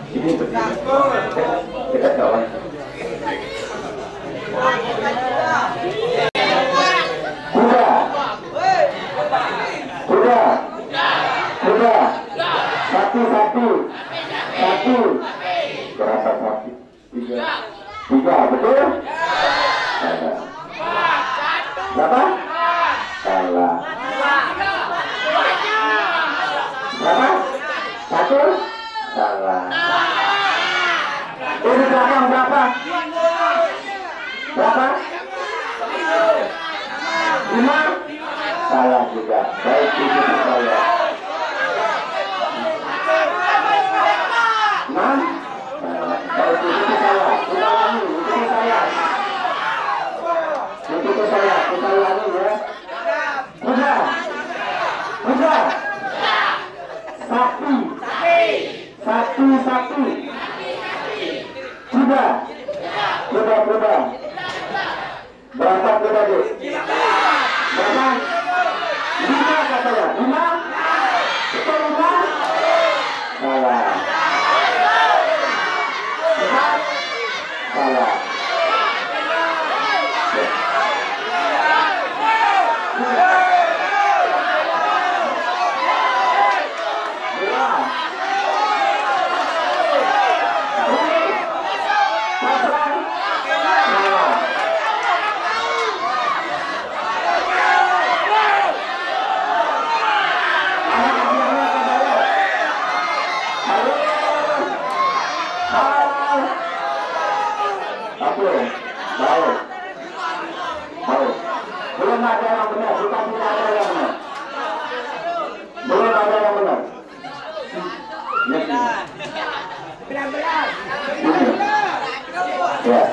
Ini berdiri. Kita kawan. Kuda, kuda, kuda, sapi, sapi, sapi. Berapa sapi? 3, betul? Berapa? Salah. Berapa? 1? Salah. Ini belakang berapa? Berapa? 5? Salah juga. Baik, ikuti saya. 6? Baik, ikuti saya. Ikuti saya. Ikuti Sapi. Sapi. Kuda. Kuda. Berapa kuda, Dek? Berapa? 5 katanya. 5? Betul 5? Salah. Salah. Belum ada yang benar, kita tidak ada yang benar. Belum ada yang benar. Ya.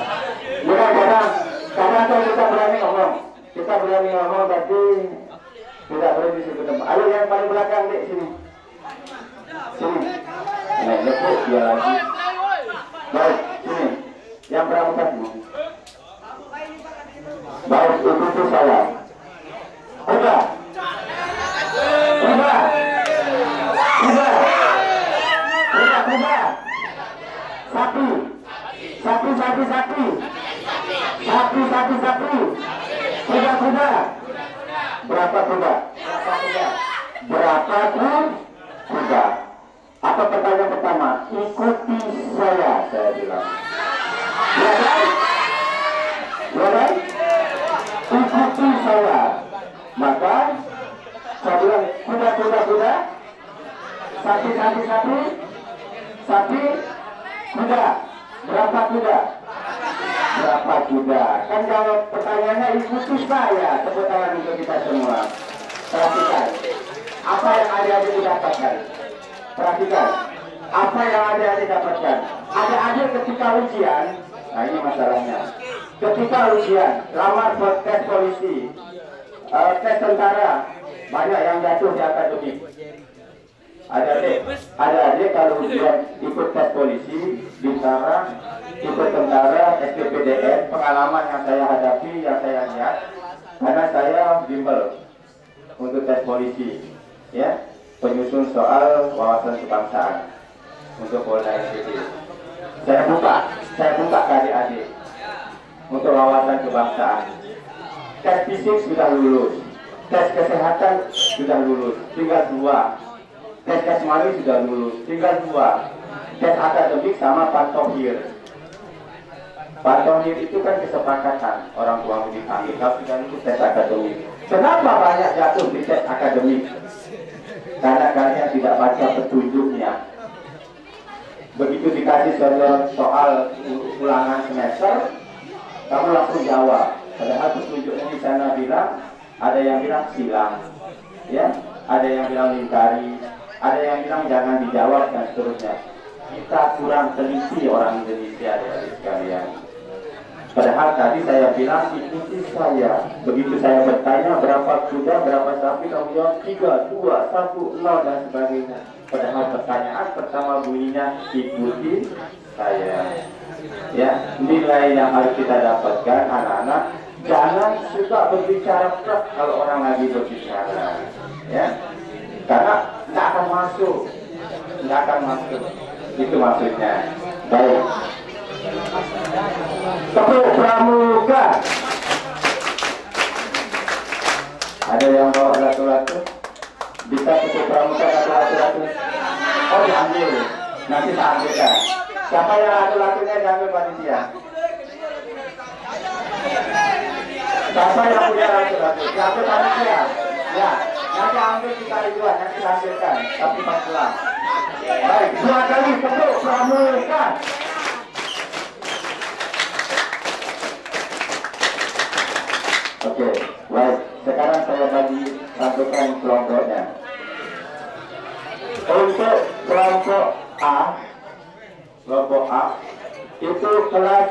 Kadang kita berani ngomong. Kita berani ngomong tapi tidak boleh disebut tempat. Ayo yang paling belakang, Dek, sini. Sini. Nah, lepuk dia lagi. Baik, sini. Yang berangkat Bu. Baik, ikuti saya. Kuda. Sapi. Kuda. Berapa kuda? Apa pertanyaan pertama? Ikuti saya bilang. Ya kan? Ikuti saya. Maka saya bilang kuda. Sapi, kuda. Berapa kuda? Kan jawab pertanyaannya ikuti saya. Tepuk tangan untuk kita semua. Perhatikan. Apa yang adik-adik didapatkan? Perhatikan. Apa yang adik-adik dapatkan? Adik-adik ketika ujian, nah ini masalahnya. Ketika ujian, lamar tes polisi, tes tentara, banyak yang jatuh di akademik. Adik-adik kalau ujian ikut tes polisi, bintara, ikut tentara, SPPDN, pengalaman yang saya hadapi, yang saya lihat, karena saya bimbel untuk tes polisi, ya, penyusun soal wawasan kebangsaan untuk Polda NTT. Saya buka ke adik-adik untuk wawasan kebangsaan. Tes fisik sudah lulus, tes kesehatan sudah lulus, tinggal 2. Tes kasmani sudah lulus, tinggal 2. Tes akademik sama pantohir. Pantohir itu kan kesepakatan orang tua dipanggil kalau sudah lulus tes akademik. Kenapa banyak jatuh di tes akademik? Karena kalian tidak baca petunjuknya. Begitu dikasih soal ulangan semester, kamu langsung jawab. Padahal petunjuknya di sana bilang, ada yang bilang silang, ya, ada yang bilang lingkari, ada yang bilang jangan dijawab dan seterusnya. Kita kurang teliti orang Indonesia ya sekalian. Padahal tadi saya bilang ikuti saya. Begitu saya bertanya berapa kuda, berapa sapi, kamu jawab 3, 2, 1, 0 dan sebagainya. Padahal pertanyaan pertama bunyinya ikuti saya. Ya, nilai yang harus kita dapatkan anak-anak, jangan suka berbicara keras kalau orang lagi berbicara. Ya, karena nggak akan masuk. Itu maksudnya. Baik. Tepuk pramuka. Ada yang bawa lato-lato? Bisa tepuk pramuka atau lato-lato? Oh, diambil. Nanti tak ambilkan. Siapa yang lato-latonya diambil panitia? Siapa yang punya lato-lato? Diambil panitia. Ya, nanti ambil kita ribuan, nanti tampilkan. Tapi pas pulang. Baik, 2 kali tepuk pramuka. Oke, baik. Sekarang saya bagi sampaikan kelompoknya. Untuk kelompok A itu kelas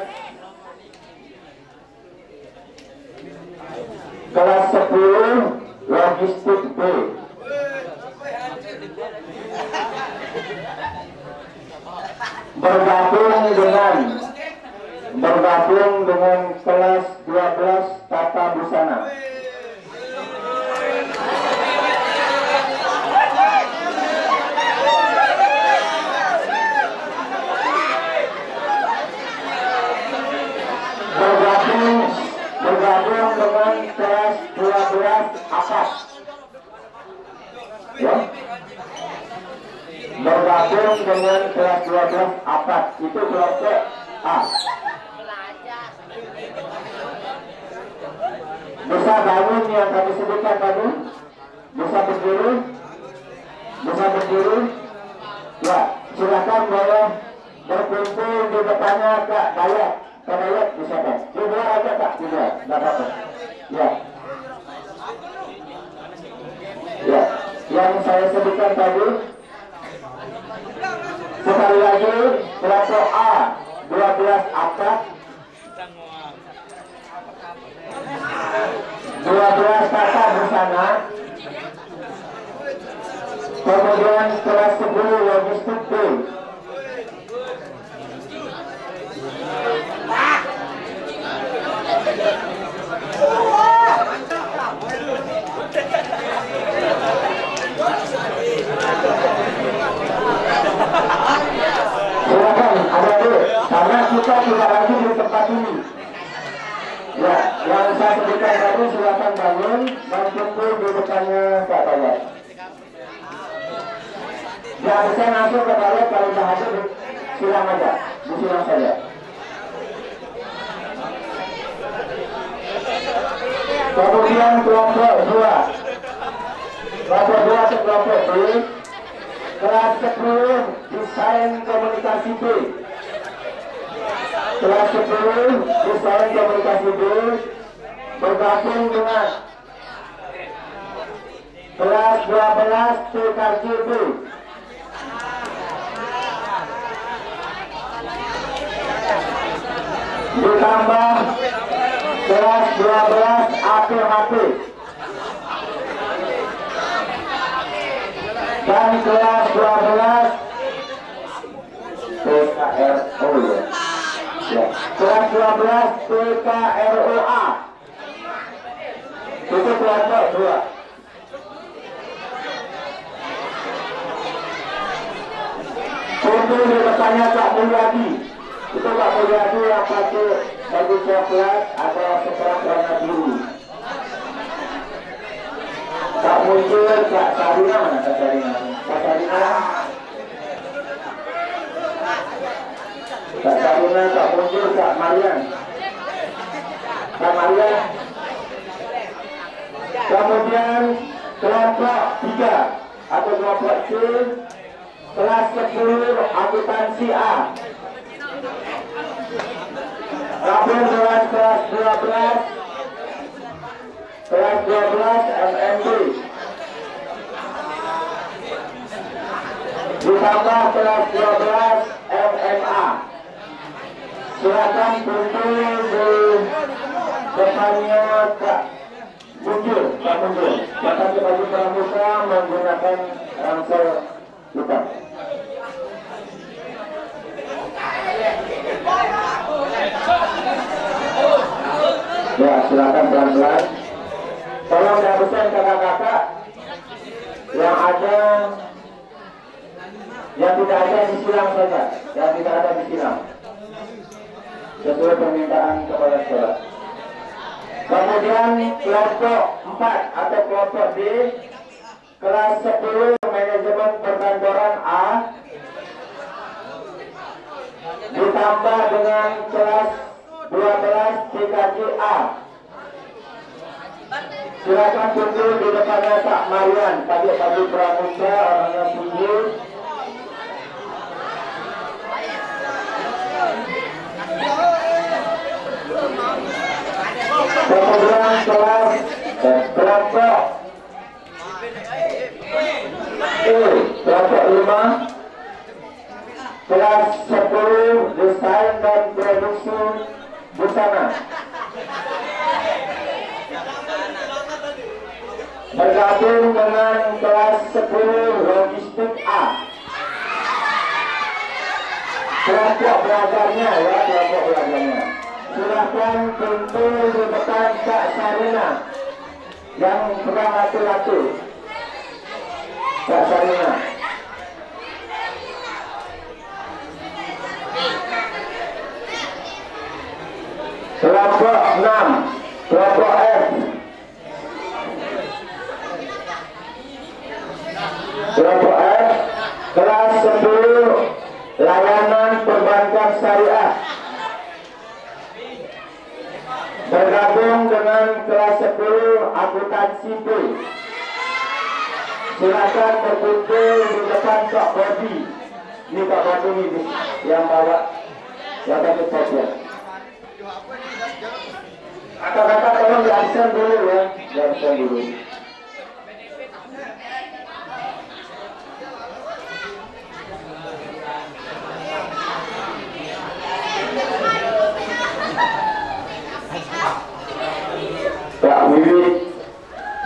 10 logistik B. bergabung dengan kelas 12 tata busana. Bergabung dengan kelas 12 atas. Ya. Bergabung dengan kelas 12 atas itu kelompok A. Bisa bangun yang kami sebutkan tadi, bisa berdiri, ya silakan boleh berkumpul di depannya Kak Dayat, bisa kan? Di luar aja Kak, di luar, nggak apa-apa. Ya, yang saya sebutkan tadi, sekali lagi kelompok A 12 atas, 12 tata busana, kemudian kelas 10 logistik B. Silakan adik-adik, karena kita tidak lagi di tempat ini. Ya, yang saya sebutkan tadi silakan bangun dan kumpul di depannya Kak Dayat. Jangan bisa langsung ke Dayat, kalau sudah hadir silang aja, disilang saja. Kemudian kelompok 2 ke kelompok B, kelas 10 desain komunikasi B. Kelas 10 desain komunikasi B bergabung dengan kelas 12 TKJ B. Ditambah kelas 12 APHP dan kelas 12 PKRO ya. Kelas 12 PKROA itu kelompok 2. Kumpul di depannya Kak Mulyadi. Itu Kak Mulyadi yang pakai baju coklat atau sekarang warna biru. Kak Muncul, Kak Sarina mana Kak Sarina? Kak Sarina, Kak Muncul, Kak Marian. Kak Marian. Kemudian kelompok 3 atau kelompok C, kelas 10 akuntansi A. Gabung dengan kelas 12 MMB. Ditambah kelas 12 MMA. Silakan kumpul di depannya Kak Muncul. Pakai baju pramuka menggunakan ransel hitam. Ya, silakan pelan-pelan. Tolong dihapuskan kakak-kakak yang ada, yang tidak ada disilang saja, yang tidak ada disilang sesuai permintaan kepala sekolah. Kemudian kelompok 4 atau kelompok D, kelas 10 manajemen perkantoran A, ditambah dengan kelas 12 TKJ A. Silakan kumpul di depannya Kak Marian, pakai baju pramuka, orangnya tinggi. Kemudian kelompok kelompok 5, kelas 10 desain dan produksi busana. Bergabung dengan kelas 10 logistik A. belajarnya ya, kelompok belajarnya. Silahkan kumpul di depan Kak Sarina yang sedang latu-latu. Kak Sarina. Kelompok 6, kelompok F. Kelompok F, kelas 10, layanan perbankan syariah. Bergabung dengan kelas 10, akuntansi B. Silakan berkumpul di depan Kak Bodi. Ini Kak Bodi ini yang bawa, yang dapat saja. Kata-kata tolong diabsen dulu ya, diabsen dulu.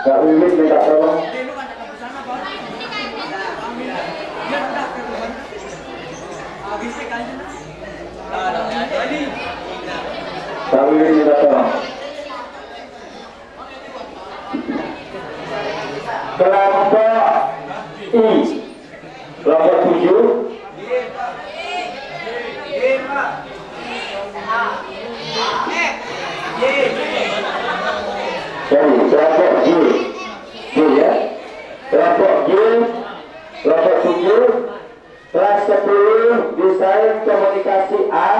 Kak Wiwit minta tolong. Kak Wiwit minta tolong. Kelompok I, kelompok 7. Jadi kelompok J, ya. Kelompok J, kelompok 7, kelas 10, desain komunikasi A.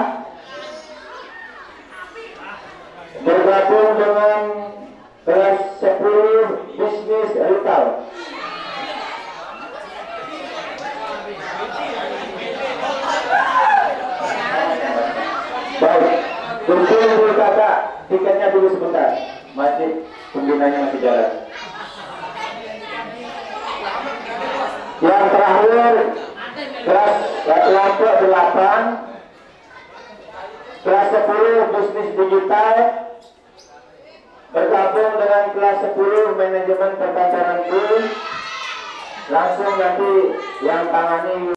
Bergabung dengan kelas 10, bisnis retail. Baik, kumpul dulu kakak, tiketnya dulu sebentar. Masih pembinanya masih jalan. Yang terakhir kelompok 8, kelas 10 bisnis digital, bergabung dengan kelas 10 manajemen perkantoran. Langsung nanti yang tangani